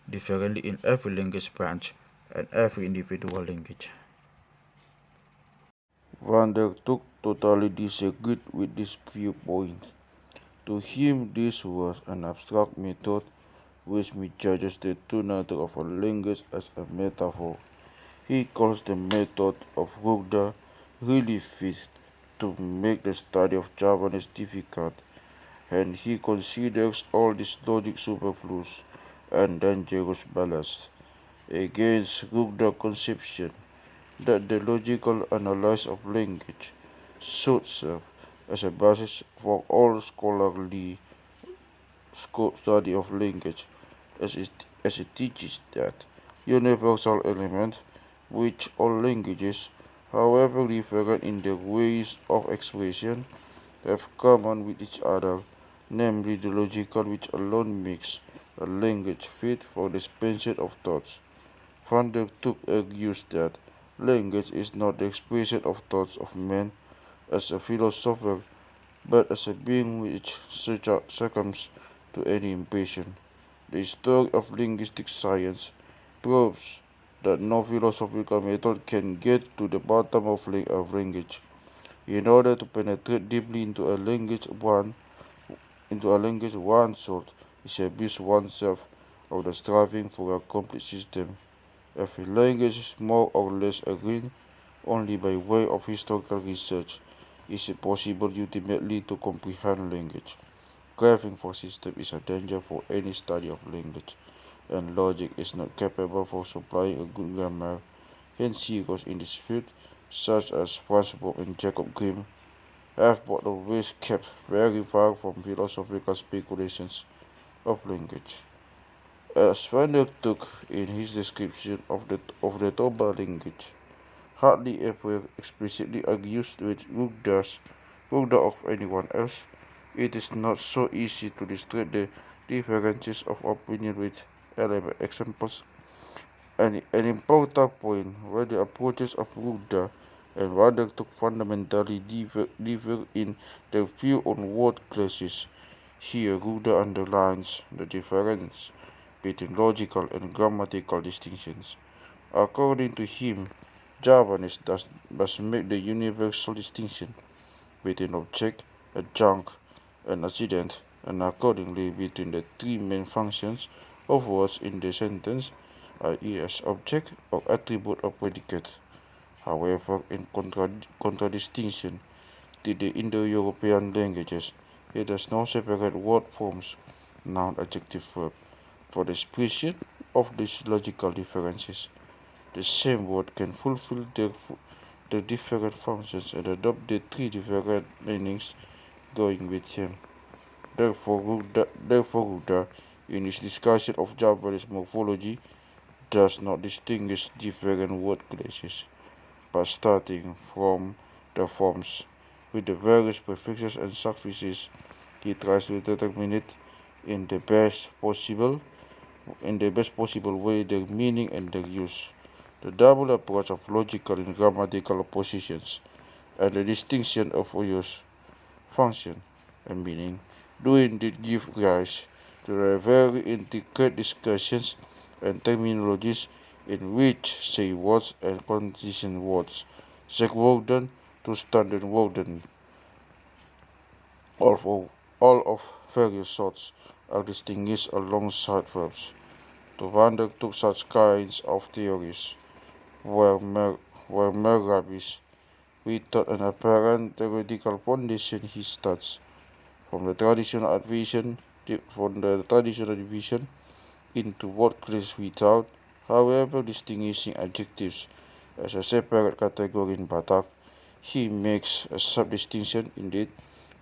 differently in every language branch and every individual language. Pandortuk totally disagreed with this viewpoint. To him, this was an abstract method which misjudges the true nature of a language as a metaphor. He calls the method of Rugda really fit to make the study of Javanese difficult, and he considers all this logic superfluous and dangerous ballast against Rugda conception that the logical analysis of language should serve as a basis for all scholarly study of language, as it teaches that universal element which all languages, however different in their ways of expression, have common with each other, namely the logical which alone makes a language fit for the expansion of thoughts. Took argues that language is not the expression of thoughts of man as a philosopher, but as a being which succumbs to any impression. The history of linguistic science proves that no philosophical method can get to the bottom of language. In order to penetrate deeply into a language one should establish oneself of the striving for a complete system. If a language is more or less agreed only by way of historical research, is it possible ultimately to comprehend language. Craving for system is a danger for any study of language, and logic is not capable of supplying a good grammar. Hence heroes in this field, such as Franz Bock and Jacob Grimm, have but always kept very far from philosophical speculations of language. As Took in his description of the Toba language, hardly ever explicitly argues with Rugda of anyone else, it is not so easy to illustrate the differences of opinion with examples. An important point where the approaches of Rugda and Took fundamentally differ in their view on word classes. Here, Rugda underlines the difference between logical and grammatical distinctions. According to him, Javanese must make the universal distinction between object, adjunct, and accident, and accordingly between the three main functions of words in the sentence, i.e. as object or attribute or predicate. However, in contradistinction to the Indo-European languages, it has no separate word forms, noun, adjective, verb, for the expression of these logical differences. The same word can fulfill the different functions and adopt the three different meanings going with them. Therefore, Ruda, in his discussion of Javanese morphology, does not distinguish different word classes, but starting from the forms with the various prefixes and suffixes, he tries to determine it in the best possible way their meaning and their use. The double approach of logical and grammatical positions and the distinction of use, function, and meaning do indeed give rise to very intricate discussions and terminologies in which say words and condition words, Zegwoorden to standard Woorden, all of various sorts are distinguished alongside verbs. To undertook such kinds of theories were mere rubbish without an apparent theoretical foundation. He starts from the traditional division into word class without, however, distinguishing adjectives as a separate category in Batak. He makes a sub-distinction indeed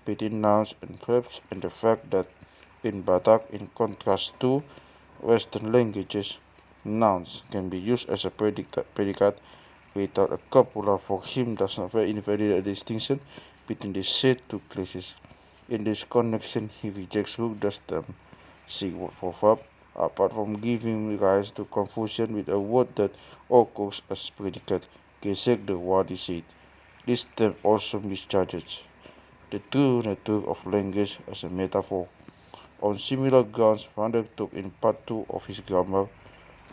between nouns and verbs, and the fact that in Batak, in contrast to Western languages, nouns can be used as a predicate without a copula for him does not invalidate a distinction between the said two classes. In this connection, he rejects Rugda's term, word for verb, apart from giving rise to confusion with a word that occurs as predicate, gezegd what is it. This term also misjudges the true nature of language as a metaphor. On similar grounds, Took in part 2 of his grammar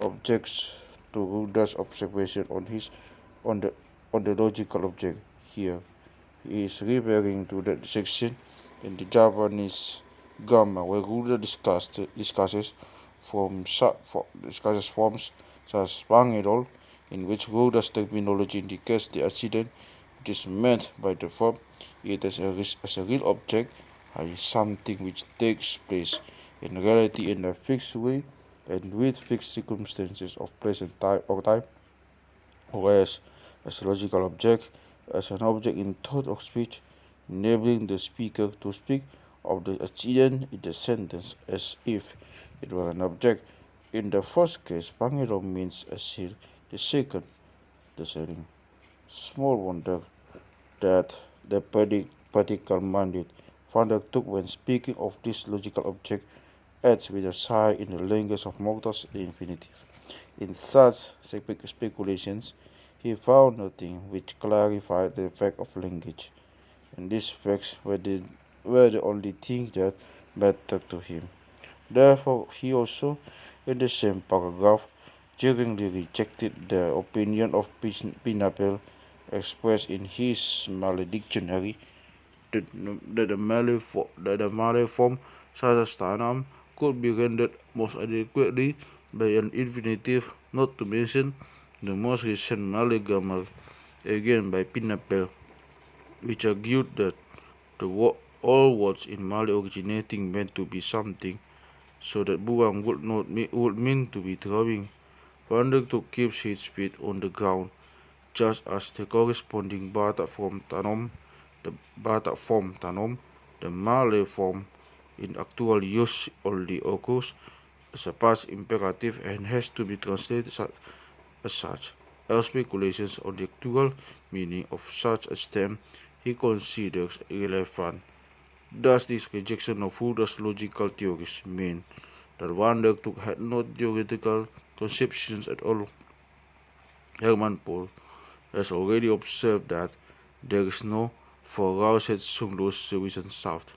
objects to Rugda's observation on the logical object. Here, he is referring to that section in the Javanese grammar, where Ruda discusses forms such as Pangirol, in which Ruda's terminology indicates the accident which is meant by the verb, it as a real object, i.e. something which takes place in reality in a fixed way and with fixed circumstances of place and time or time, whereas as a logical object, as an object in thought or speech, enabling the speaker to speak of the accident in the sentence as if it were an object. In the first case, Pangiro means a seal. The second, the setting. Small wonder that the particle mandate Pandortuk, when speaking of this logical object, adds with a sigh in the language of mortals the infinitive. In such speculations, he found nothing which clarified the fact of language, and these facts were the only things that mattered to him. Therefore, he also, in the same paragraph, jeeringly rejected the opinion of Pinapel expressed in his Malay dictionary that the Malay form such as tanam could be rendered most adequately by an infinitive, not to mention the most recent Malay grammar, again by Pinapel, which argued that all words in Malay originating meant to be something, so that buang would mean to be throwing. Pandortuk keeps his feet on the ground, just as the corresponding Batak form Tanom, the Malay form in actual use only occurs as a past imperative and has to be translated as such. All speculations on the actual meaning of such a stem he considers irrelevant. Does this rejection of Buddha's logical theories mean that Pandortuk had no theoretical conceptions at all? Herman Pohl has already observed that there is no voraussetzungslos reason south,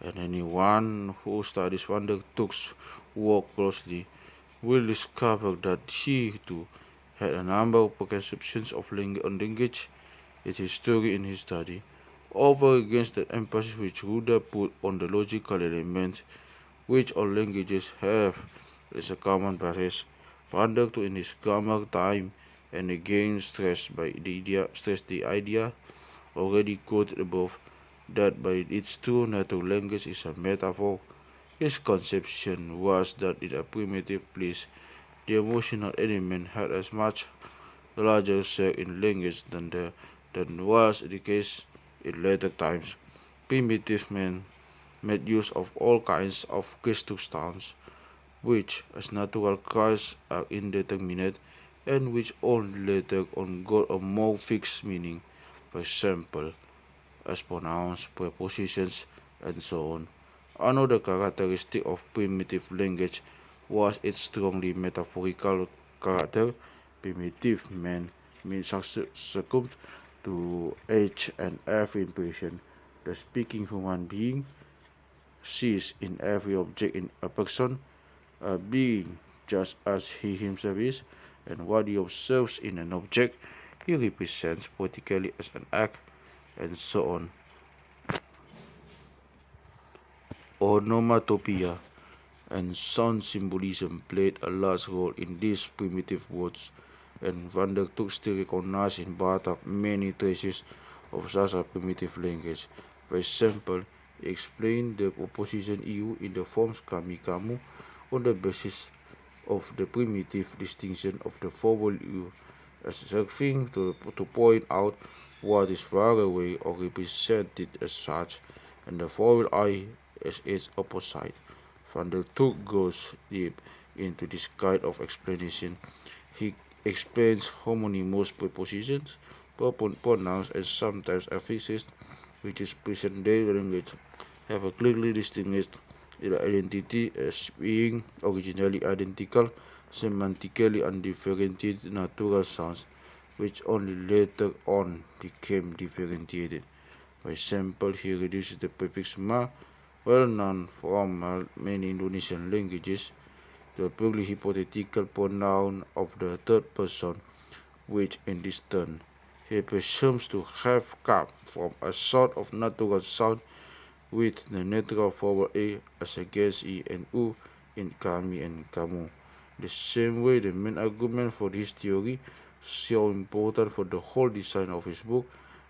and anyone who studies Pandortuk's work closely will discover that he too had a number of preconceptions on language in his story in his study, over against the emphasis which Ruda put on the logical element which all languages have as a common basis. Pandortuk in his grammar time and again stressed the idea already quoted above, that by its true nature language is a metaphor. His conception was that in a primitive place the emotional element had as much larger share in language than was the case in later times. Primitive men made use of all kinds of Christus sounds, which as natural cries are indeterminate and which only later on got a more fixed meaning, for example, as pronouns, prepositions, and so on. Another characteristic of primitive language was its strongly metaphorical character. Primitive men succumbed to each and every impression the speaking human being sees in every object in a person, a being just as he himself is, and what he observes in an object he represents politically as an act, and so on. Onomatopoeia and sound symbolism played a large role in these primitive words, and Pandortuk still recognized in Batak many traces of such a primitive language. For example, he explained the preposition "eu" in the forms kami, kamu on the basis of the primitive distinction of the vowel "u" as serving to point out what is far away or represented as such, and the vowel "I" as its opposite. Pandortuk goes deep into this kind of explanation. He explains homonymous prepositions, pronouns, and sometimes affixes, which is present day language, have a clearly distinguished identity as being originally identical, semantically undifferentiated natural sounds, which only later on became differentiated. For example, he reduces the prefix "ma", well known from many Indonesian languages, to a purely hypothetical pronoun of the third person, which in this turn he presumes to have come from a sort of natural sound with the natural forward A as against E and U in kami and kamu. The same way, the main argument for this theory, so important for the whole design of his book,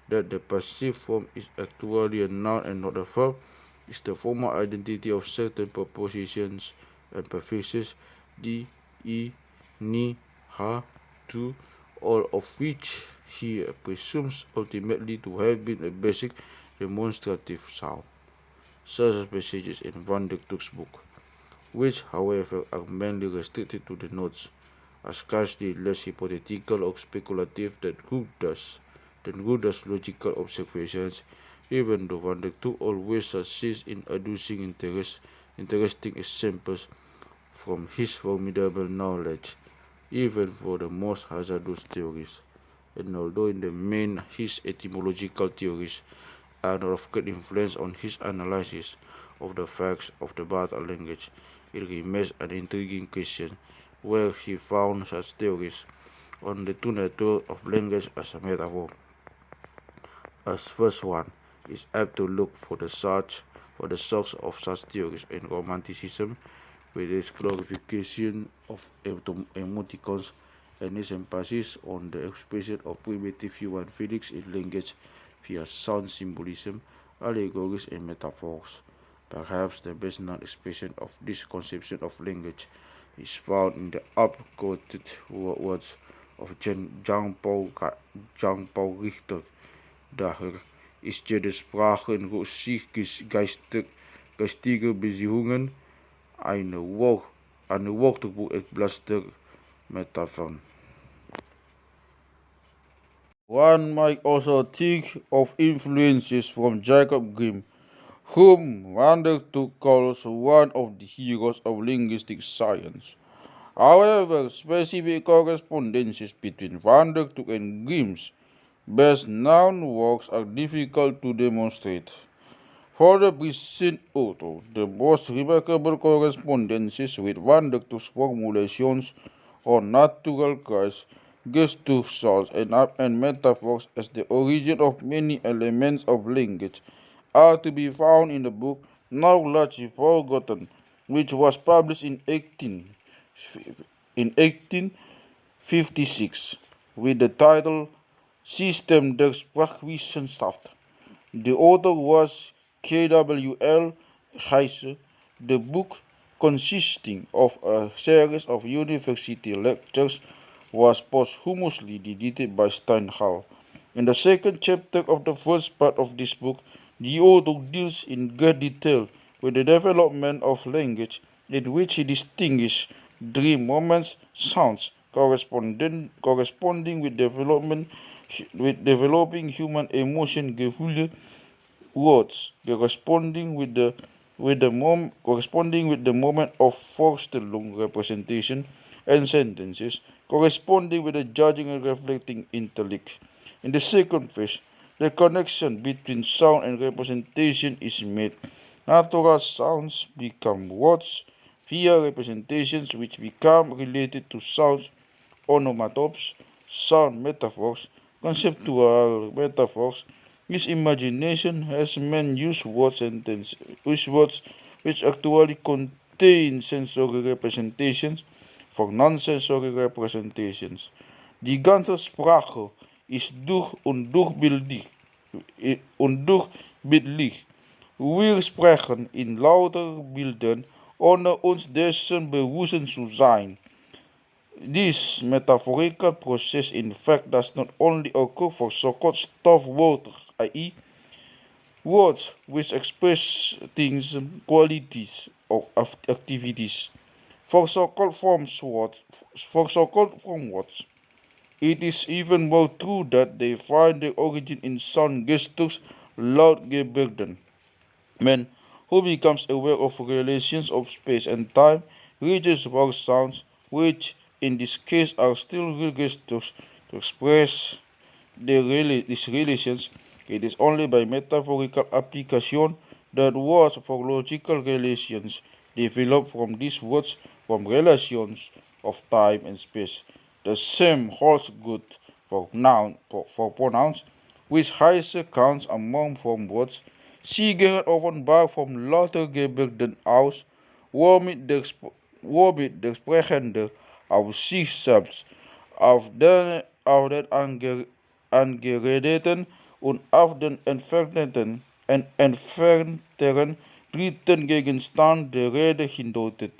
that the passive form is actually a noun and not a verb, is the formal identity of certain prepositions and prefixes di, I, ni, ha, tu, all of which he presumes ultimately to have been a basic demonstrative sound, such as passages in Van der Toek's book, which, however, are mainly restricted to the notes, are scarcely less hypothetical or speculative than Ruda's logical observations, even though Van der Toek always succeeds in adducing interesting examples from his formidable knowledge, even for the most hazardous theories. And although in the main his etymological theories are not of great influence on his analysis of the facts of the Batak language, it remains an intriguing question where he found such theories on the true nature of language as a metaphor. As first one is apt to look for the source of such theories in Romanticism, with its glorification of emoticons and its emphasis on the expression of primitive human feelings in language via sound symbolism, allegories, and metaphors. Perhaps the best known expression of this conception of language is found in the up-quoted words of Jean Paul Richter. Daher ist jede Sprache in sich geistige Beziehungen eine Wörterbuch Blaster Metaphern. One might also think of influences from Jacob Grimm, whom Van der Toek calls one of the heroes of linguistic science. However, specific correspondences between Van der Toek and Grimm's best known works are difficult to demonstrate. For the present author, the most remarkable correspondences with Van der Toek's formulations on natural cries, gesture, and metaphors as the origin of many elements of language are to be found in the book now largely forgotten, which was published in 1856 with the title System der Sprachwissenschaft. The author was K.W.L. Heise. The book, consisting of a series of university lectures, was posthumously edited by Steinhall. In the second chapter of the first part of this book, the author deals in great detail with the development of language, in which he distinguishes dream moments, sounds corresponding with developing human emotion, Gefühle, words corresponding with the moment of Vorstellung representation, and sentences corresponding with the judging and reflecting intellect. In the second phase, the connection between sound and representation is made. Natural sounds become words via representations which become related to sounds, onomatops, sound metaphors, conceptual metaphors. His imagination has men use words which actually contain sensory representations for non-sensory representations. Die ganze Sprache ist durch und durch bildlich. Wir sprechen in lauter Bildern, ohne uns dessen bewusst zu sein. This metaphorical process in fact does not only occur for so-called stuffed words, i.e. words which express things, qualities, or activities. For so-called form words, it is even more true that they find their origin in sound gestures, loud Geberden. Man who becomes aware of relations of space and time reaches for sounds which in this case are still real gestures to express these relations. It is only by metaphorical application that words for logical relations develop from these words from relations of time and space. The same holds good for pronouns, which Heise counts among form words, Siegeren often vaak van later gebeurden aus, womit de Sprechende auf sich selbst, auf den angeredeten und auf den entfernteren dritten Gegenstand der Rede hindeutet.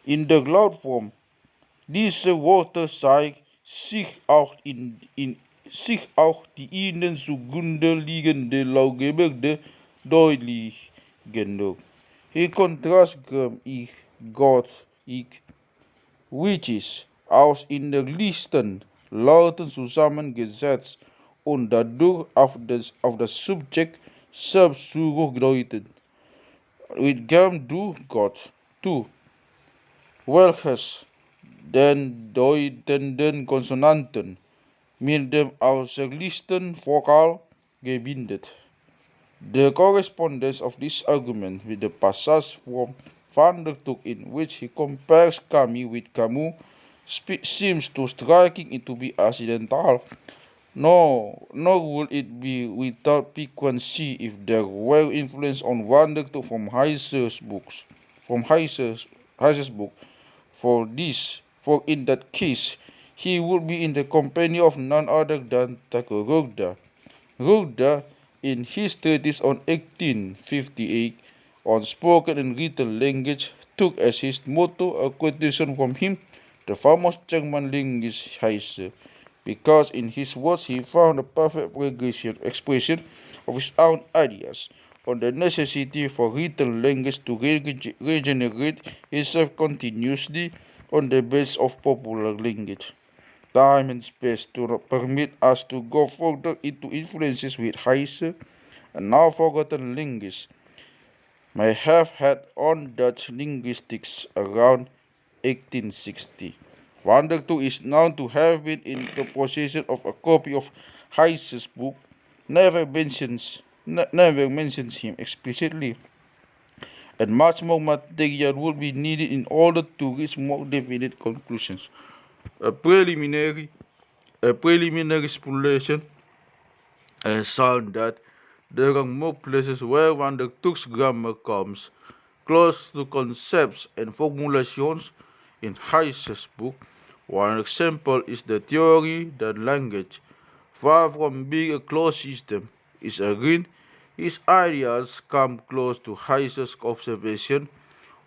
In der Lautform dieser Worte zeigt sich auch die ihnen zugrunde liegende Lautgebirge deutlich genug. In Kontrast ich Gott which aus in der Listen Lauten zusammengesetzt und dadurch auf das Subjekt selbst zurückdeutet. Mit Gem du Gott, du, welches den deutenden Konsonanten mit dem auserlisten Vokal gebindet. The correspondence of this argument with the passage from Pandortuk in which he compares kami with kamu seems too striking to be accidental. Nor would it be without piquancy if there were influence on Pandortuk from Heise's book. For in that case, he would be in the company of none other than Tarutung. Rugda, in his treatise on 1858 on spoken and written language, took as his motto a quotation from him, the famous German linguist Heine, because in his words he found a perfect expression of his own ideas on the necessity for written language to regenerate itself continuously on the basis of popular language. Time and space to permit us to go further into influences with Heine and now forgotten linguists may have had on Dutch linguistics around 1860. Pandortuk is known to have been in the possession of a copy of Heine's book, never mentions him explicitly, and much more material would be needed in order to reach more definite conclusions. A preliminary speculation has found that there are more places where Pandortuk's grammar comes close to concepts and formulations in Heine's book. One example is the theory that language, far from being a closed system, is a ring. His ideas come close to Heine's observation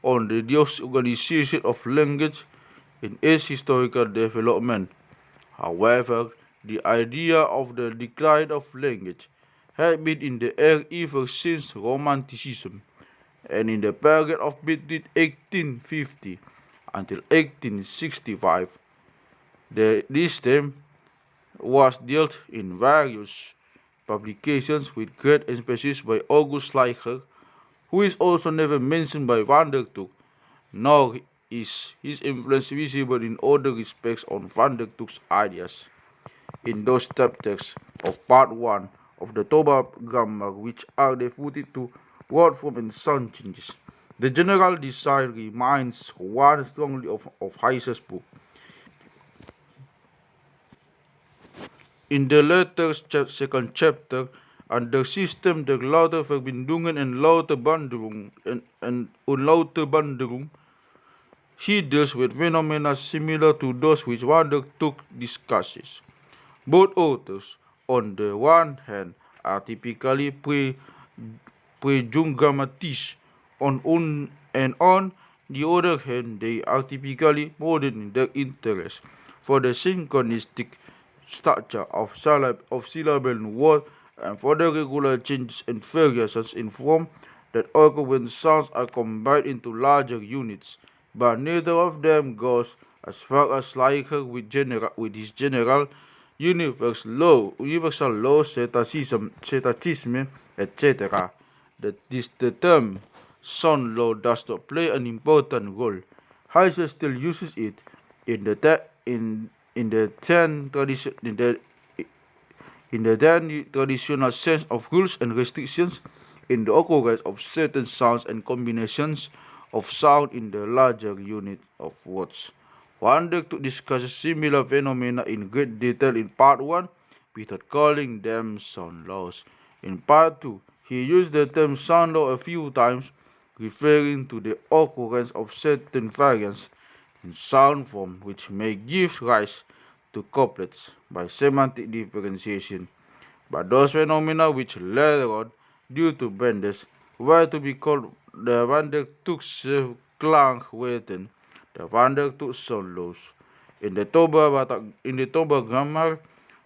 on the disorganization of language in its historical development. However, the idea of the decline of language had been in the air ever since Romanticism, and in the period of between 1850 until 1865, this theme was dealt in various publications with great emphasis by August Schleicher, who is also never mentioned by Pandortuk, nor is his influence visible in other respects on Pandortuk's ideas. In those chapters of Part 1 of the Toba grammar which are devoted to word form and sound changes, the general design reminds one strongly of Heine's book. In the latter second chapter, under System der Lauterverbindungen und Lauterbanderung, he deals with phenomena similar to those which Pandortuk discusses. Both authors, on the one hand, are typically pre-jungrammatisch, and on the other hand, they are typically modern in their interest for the synchronistic structure of syllable word and for the regular changes and variations in form that occur when sounds are combined into larger units, but neither of them goes as far as Schleicher with his general universal law, cetacism, etc. The term sound law does not play an important role. Heine still uses it in the traditional sense of rules and restrictions in the occurrence of certain sounds and combinations of sound in the larger unit of words. Pandortuk discusses similar phenomena in great detail in Part 1 without calling them sound laws. In Part 2, He used the term sound a few times, referring to the occurrence of certain variants in sound form which may give rise to couplets by semantic differentiation. But those phenomena which later on, due to Bendes, were to be called the Wandertukse klankwoorden, the Wandertuk solos. In the Toba Batak, in the Toba grammar,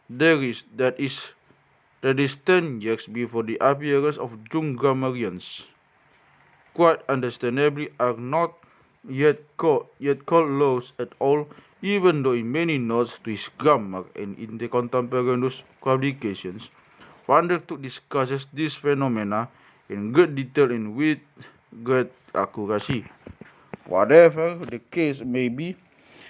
that is 10 years before the appearance of Jung grammarians, quite understandably are not yet called laws at all, even though in many notes to his grammar and in the contemporaneous publications, Vandertuk discusses these phenomena in great detail and with great accuracy. Whatever the case may be,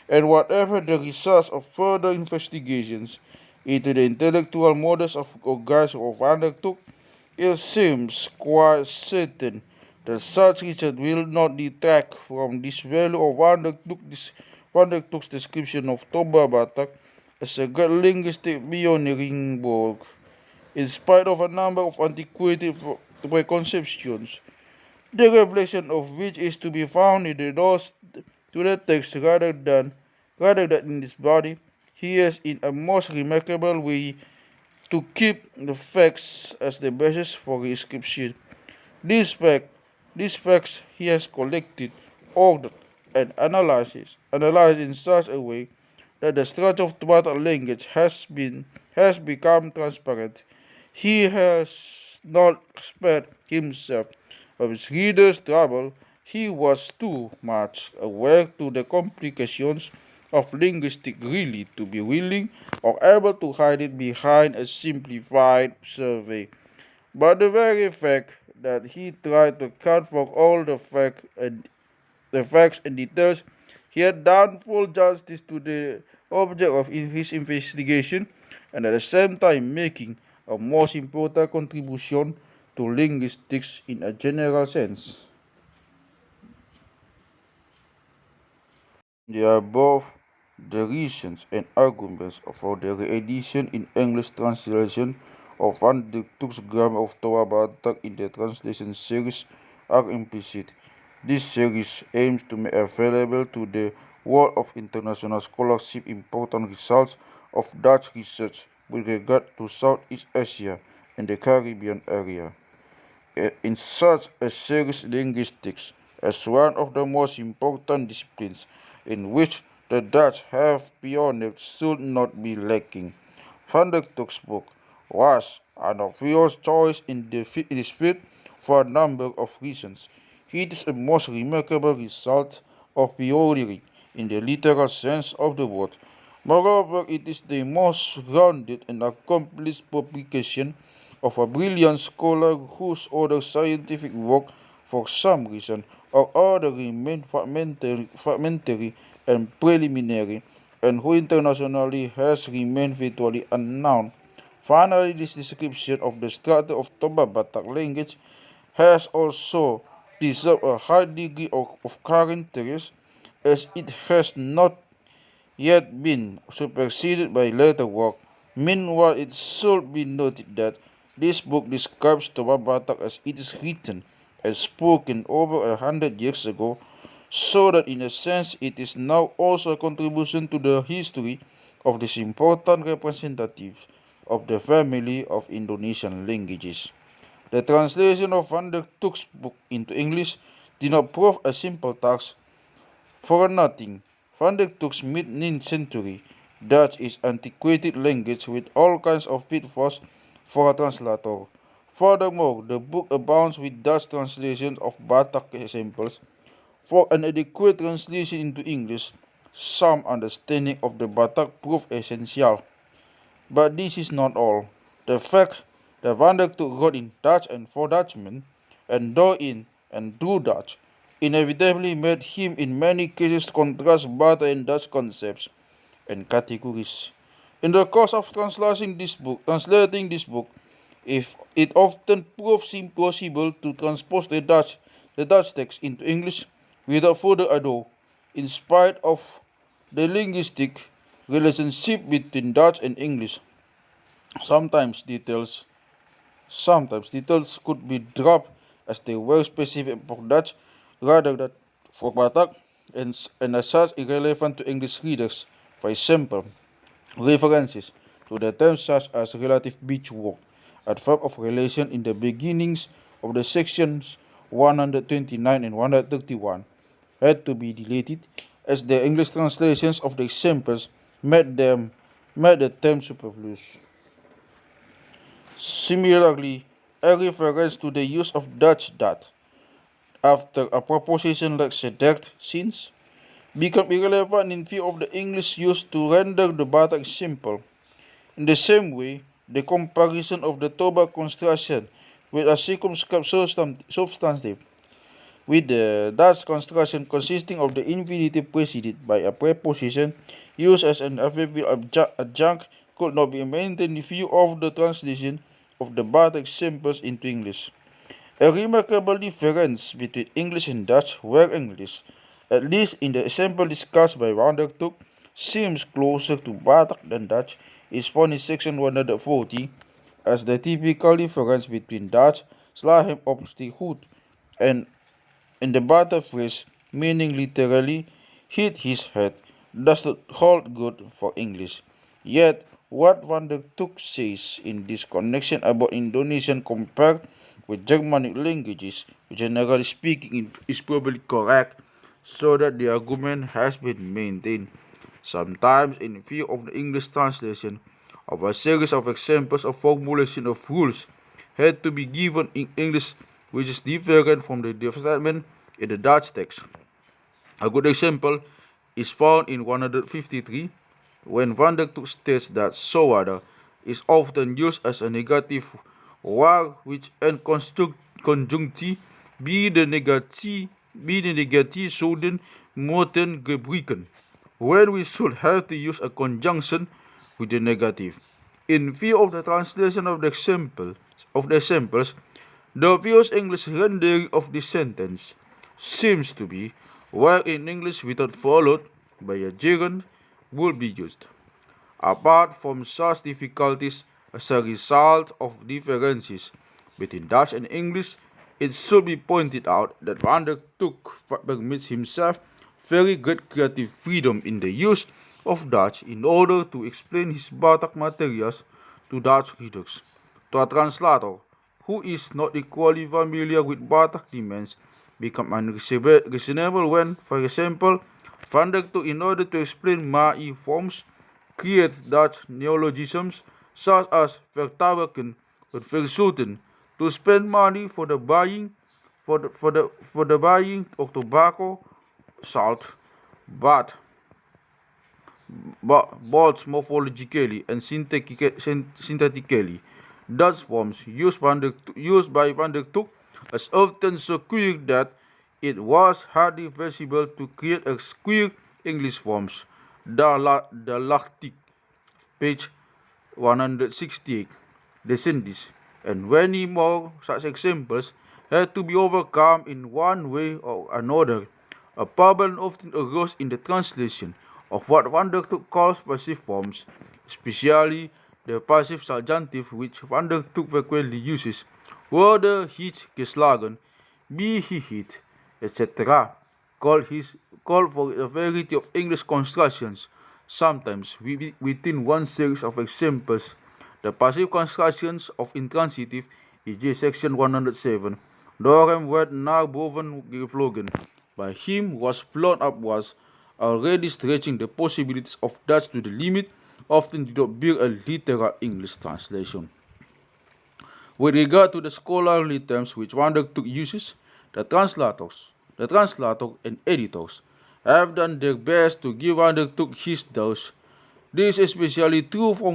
and whatever the results of further investigations into the intellectual modus of guys of Vandertuk, it seems quite certain that such research will not detract from this value of Vandertuk's description of Toba Batak as a great linguistic pioneering work. In spite of a number of antiquated preconceptions, the revelation of which is to be found in the notes to the text rather than in its body, he has in a most remarkable way to keep the facts as the basis for his scripture. These, fact, these facts he has collected, ordered, and analyzed in such a way that the structure of Batak language has become transparent. He has not spared himself of his readers' trouble. He was too much aware to the complications of linguistics really to be willing or able to hide it behind a simplified survey. But the very fact that he tried to account for all the facts and details, he had done full justice to the object of his investigation, and at the same time making a most important contribution to linguistics in a general sense. There are both the reasons and arguments for the re-edition in English translation of Van der Toek's grammar of Toba Batak in the translation series are implicit. This series aims to make available to the world of international scholarship important results of Dutch research with regard to Southeast Asia and the Caribbean area. In such a series, linguistics, as one of the most important disciplines in which the Dutch have pioneered, should not be lacking. Van der Toek's book was an obvious choice in this field for a number of reasons. It is a most remarkable result of pioneering in the literal sense of the word. Moreover, it is the most rounded and accomplished publication of a brilliant scholar whose other scientific work, for some reason or other, remained fragmentary and preliminary, and who internationally has remained virtually unknown. Finally, this description of the structure of Toba Batak language has also preserved a high degree of current interest, as it has not yet been superseded by later work. Meanwhile, it should be noted that this book describes Toba Batak as it is written and spoken over 100 years ago, so that in a sense it is now also a contribution to the history of this important representative of the family of Indonesian languages. The translation of Van der Toek's book into English did not prove a simple task. For nothing, Van der Toek's mid-9th-century Dutch is antiquated language with all kinds of pitfalls for a translator. Furthermore, the book abounds with Dutch translations of Batak examples. For an adequate translation into English, some understanding of the Batak proved essential. But this is not all. The fact that Van der Toek wrote in Dutch and for Dutchmen, and though in and through Dutch, inevitably made him in many cases contrast Batak and Dutch concepts and categories. In the course of translating this book, if it often proves impossible to transpose the Dutch text into English without further ado, in spite of the linguistic relationship between Dutch and English. Sometimes details Sometimes titles could be dropped as they were specific for Dutch rather than for Batak and as such irrelevant to English readers. For example, references to the terms such as relative beach walk, adverb of relation in the beginnings of the sections 129 and 131 had to be deleted as the English translations of the examples made the term superfluous. Similarly, a reference to the use of Dutch dat after a proposition like sedert since become irrelevant in view of the English used to render the Batak simple. In the same way, the comparison of the Toba construction with a circumscribed substantive with the Dutch construction consisting of the infinitive preceded by a preposition used as an adverbial adjunct could not be maintained in view of the translation of the Batak simples into English. A remarkable difference between English and Dutch, where English, at least in the example discussed by Pandortuk, seems closer to Batak than Dutch, is found in section 140 as the typical difference between Dutch slahem obstichut and in the Batak phrase meaning literally hit his head does not hold good for English. Yet, what Van der Took says in this connection about Indonesian compared with Germanic languages, generally speaking, is probably correct, so that the argument has been maintained, sometimes in view of the English translation of a series of examples of formulation of rules had to be given in English which is different from the statement in the Dutch text. A good example is found in 153 when Van der Took states that "soada" is often used as a negative waar which and conjunctie be the negatie zouden moeten gebruiken, when we should have to use a conjunction with the negative. In view of the translation of the examples, the obvious English rendering of this sentence seems to be where in English without followed by a gerund would be used. Apart from such difficulties as a result of differences between Dutch and English, it should be pointed out that Van der Took permits himself very great creative freedom in the use of Dutch in order to explain his Batak materials to Dutch readers. To a translator who is not equally familiar with Batak demands become unreasonable when, for example, Van der Took, in order to explain Ma'i forms, creates Dutch neologisms such as vertabaken or verzoeten to spend money for the buying of tobacco, salt, but both morphologically and synthetically. Dutch forms used by Van der Took as often so queer that it was hardly possible to create a queer English forms. The Lactic, page 168, descendis, and many more such examples had to be overcome in one way or another. A problem often arose in the translation of what Van der Took calls passive forms, especially the passive subjunctive which Van der Took frequently uses, whether hit geslagen, be he hit, etc. Call for a variety of English constructions, sometimes within one series of examples. The passive constructions of intransitive, e.g. section 107, door hem werd naar boven gevlogen, by him was flown upwards, already stretching the possibilities of Dutch to the limit, often did not bear a literal English translation. With regard to the scholarly terms which Van der Took uses, the translator and editors have done their best to give Van der Took his dose. This is especially true for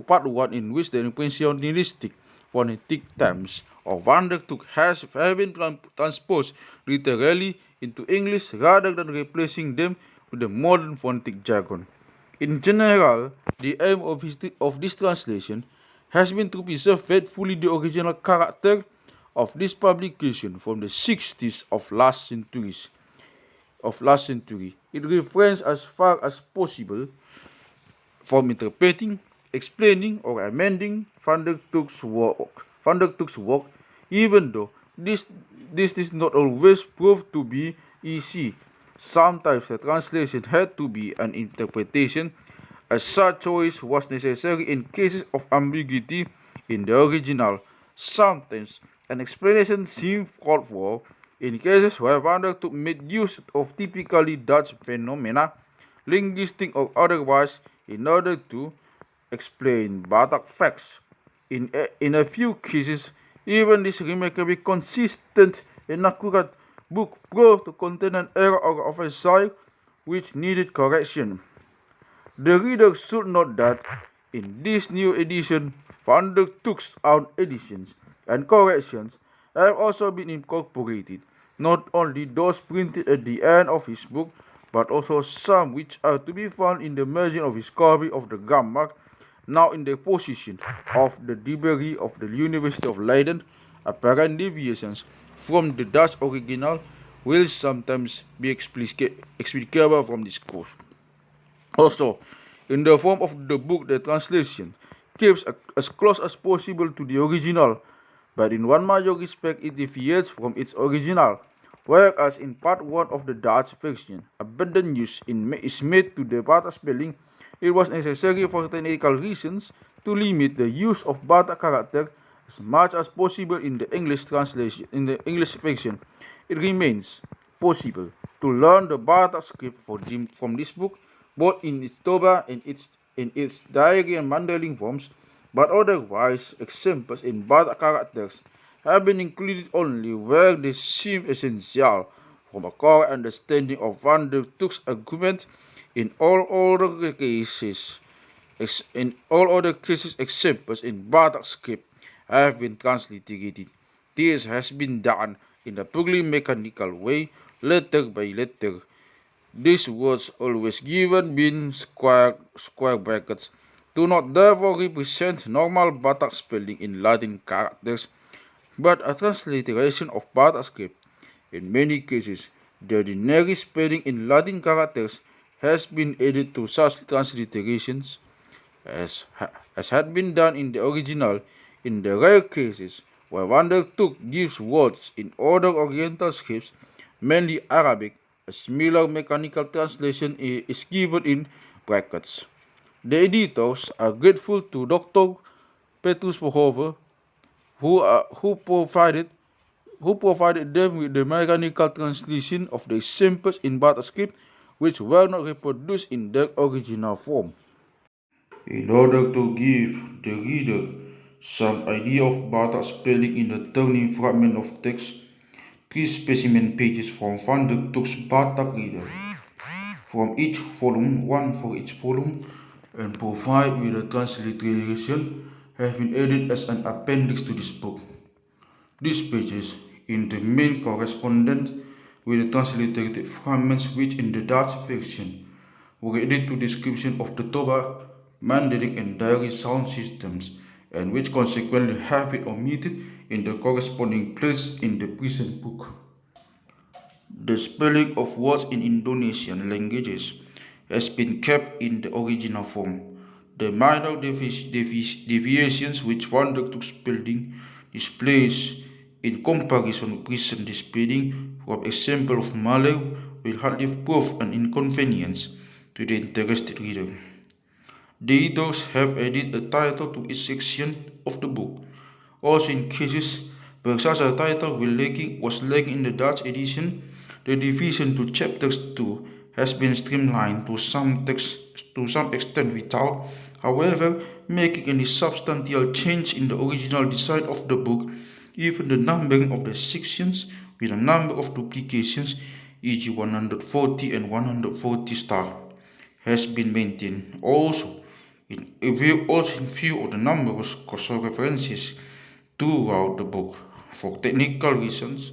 part 1, in which the impressionistic phonetic terms of Van der Took have been transposed literally into English rather than replacing them with the modern phonetic jargon. In general, the aim of this translation has been to preserve faithfully the original character of this publication from the 60s of last century. It refrains as far as possible from interpreting, explaining, or amending Van der Took's work Pandortuk's work, even though this is not always proved to be easy. Sometimes the translation had to be an interpretation, as such choice was necessary in cases of ambiguity in the original. Sometimes an explanation seemed called for in cases where Pandortuk made use of typically Dutch phenomena, linguistic or otherwise, in order to explain Batak facts. In a few cases, even this remarkably consistent and accurate book proved to contain an error or oversight which needed correction. The reader should note that in this new edition, Pandortuk's own editions and corrections have also been incorporated, not only those printed at the end of his book, but also some which are to be found in the margin of his copy of the grammar, now in the possession of the library of the University of Leiden. Apparent deviations from the Dutch original will sometimes be explicable from this course. Also, in the form of the book, the translation keeps as close as possible to the original, but in one major respect it deviates from its original. Whereas in part 1 of the Dutch version, abundant use is made to the Batak spelling, it was necessary for technical reasons to limit the use of Batak character as much as possible in the English translation. In the English version, it remains possible to learn the Batak script from this book, both in its Toba and in its diary and Mandailing forms, but otherwise examples in Batak characters have been included only where they seem essential from a core understanding of Pandortuk's argument. In all other cases, examples in Batak script have been transliterated. This has been done in a purely mechanical way, letter by letter. These words always given in square brackets do not therefore represent normal Batak spelling in Latin characters, but a transliteration of Batak script. In many cases, the ordinary spelling in Latin characters has been added to such transliterations, as had been done in the original. In the rare cases where Pandortuk gives words in other Oriental scripts, mainly Arabic, a similar mechanical translation is given in brackets. The editors are grateful to Dr. Petrus Verhoeven, who provided them with the mechanical translation of the examples in Batak script which were not reproduced in their original form. In order to give the reader some idea of Batak spelling in the turning fragment of text, 3 specimen pages from Pandortuk's Batak reader from each volume, one for each volume, and provide with a transliteration have been added as an appendix to this book. These pages in the main correspondence with the transliterated fragments which in the Dutch version were added to description of the Toba, Mandailing and diary sound systems, and which consequently have been omitted in the corresponding place in the present book. The spelling of words in Indonesian languages has been kept in the original form. The minor deviations which Pandortuk's spelling displays in comparison with present spelling from example of Malay will hardly prove an inconvenience to the interested reader. The editors have added a title to each section of the book. Also, in cases where such a title was lacking in the Dutch edition, the division to chapters 2 has been streamlined to some extent without, however, making any substantial change in the original design of the book. Even the numbering of the sections with a number of duplications, e.g. 140 and 140 star, has been maintained. Also, in view of the numerous cross references throughout the book, for technical reasons,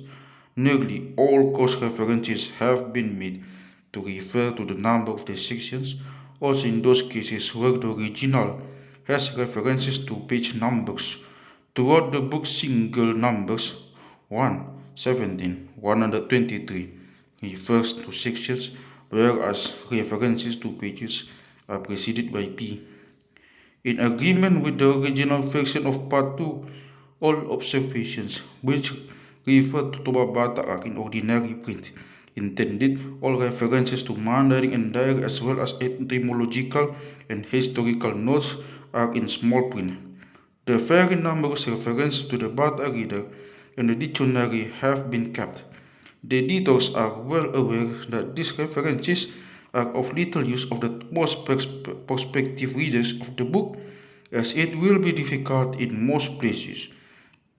nearly all cross references have been made to refer to the number of the sections, also in those cases where the original has references to page numbers. Throughout the book, single numbers 1, 17, 123 refers to sections, whereas references to pages are preceded by P. In agreement with the original version of Part 2 all observations which refer to Toba Batak are in ordinary print. Intended, all references to Mandarin and dialect as well as etymological and historical notes are in small print. The very numerous references to the Batak reader and the dictionary have been kept. The editors are well aware that these references are of little use of the most prospective readers of the book, as it will be difficult in most places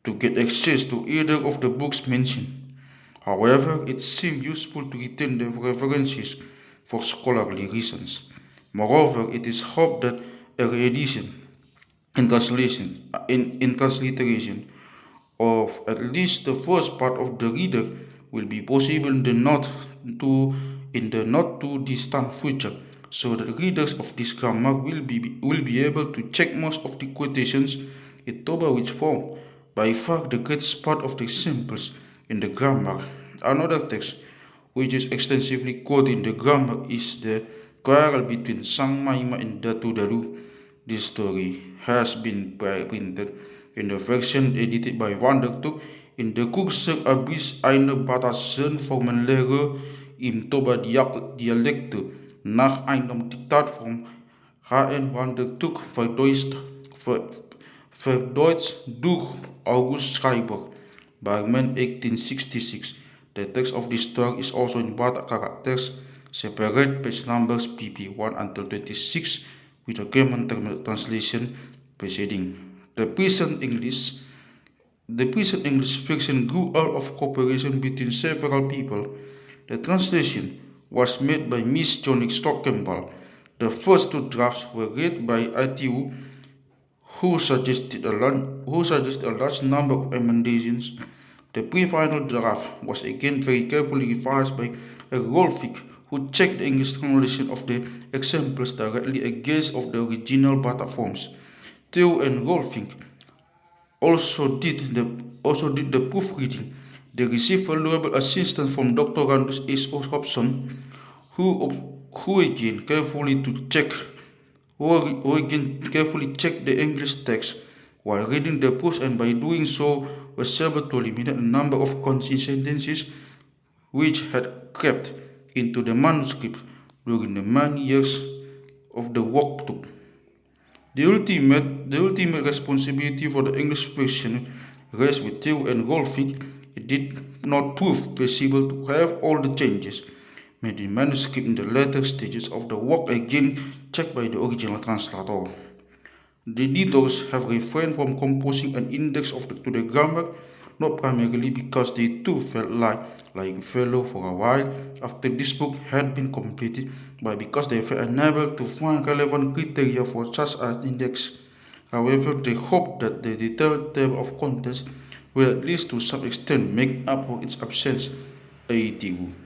to get access to either of the books mentioned. However, it seems useful to retain the references for scholarly reasons. Moreover, it is hoped that a reedition and transliteration of at least the first part of the reader will be possible in the not too distant future, so that readers of this grammar will be able to check most of the quotations in Toba, which form by far the greatest part of the examples in the grammar. Another text which is extensively quoted in the grammar is the quarrel between Sang Maima and Datu Daru. This story has been printed in the version edited by Pandortuk in de Koerse Abis eine Batassen Formenlehre im Toba Dialekte nach einem Diktat von H.N. Pandortuk verdeutscht durch August Schreiber, Barman 1866. The text of this story is also in Batak characters, separate page numbers pp 1 until 26, with a common translation preceding. The present English version grew out of cooperation between several people. The translation was made by Miss Johnny Scott-Kemball. The first two drafts were read by ITU, who suggested a large number of emendations. The pre-final draft was again very carefully revised by Rolfik, who checked the English translation of the examples directly against of the original Batak forms. Theo and Rolfik also did the proofreading. They received valuable assistance from Dr. Randus H. Hobson, who again carefully checked the English text while reading the proofs, and by doing so was able to eliminate a number of consistencies which had crept into the manuscript during the many years of the work took. The ultimate responsibility for the English version rests with Theo and Rolfik. It did not prove feasible to have all the changes made in manuscript in the later stages of the work again checked by the original translator. The editors have refrained from composing an index to the grammar, not primarily because they too felt like lying fallow for a while after this book had been completed, but because they were unable to find relevant criteria for such an index. However, they hope that the detailed table of contents will at least to some extent make up for its absence. ATU.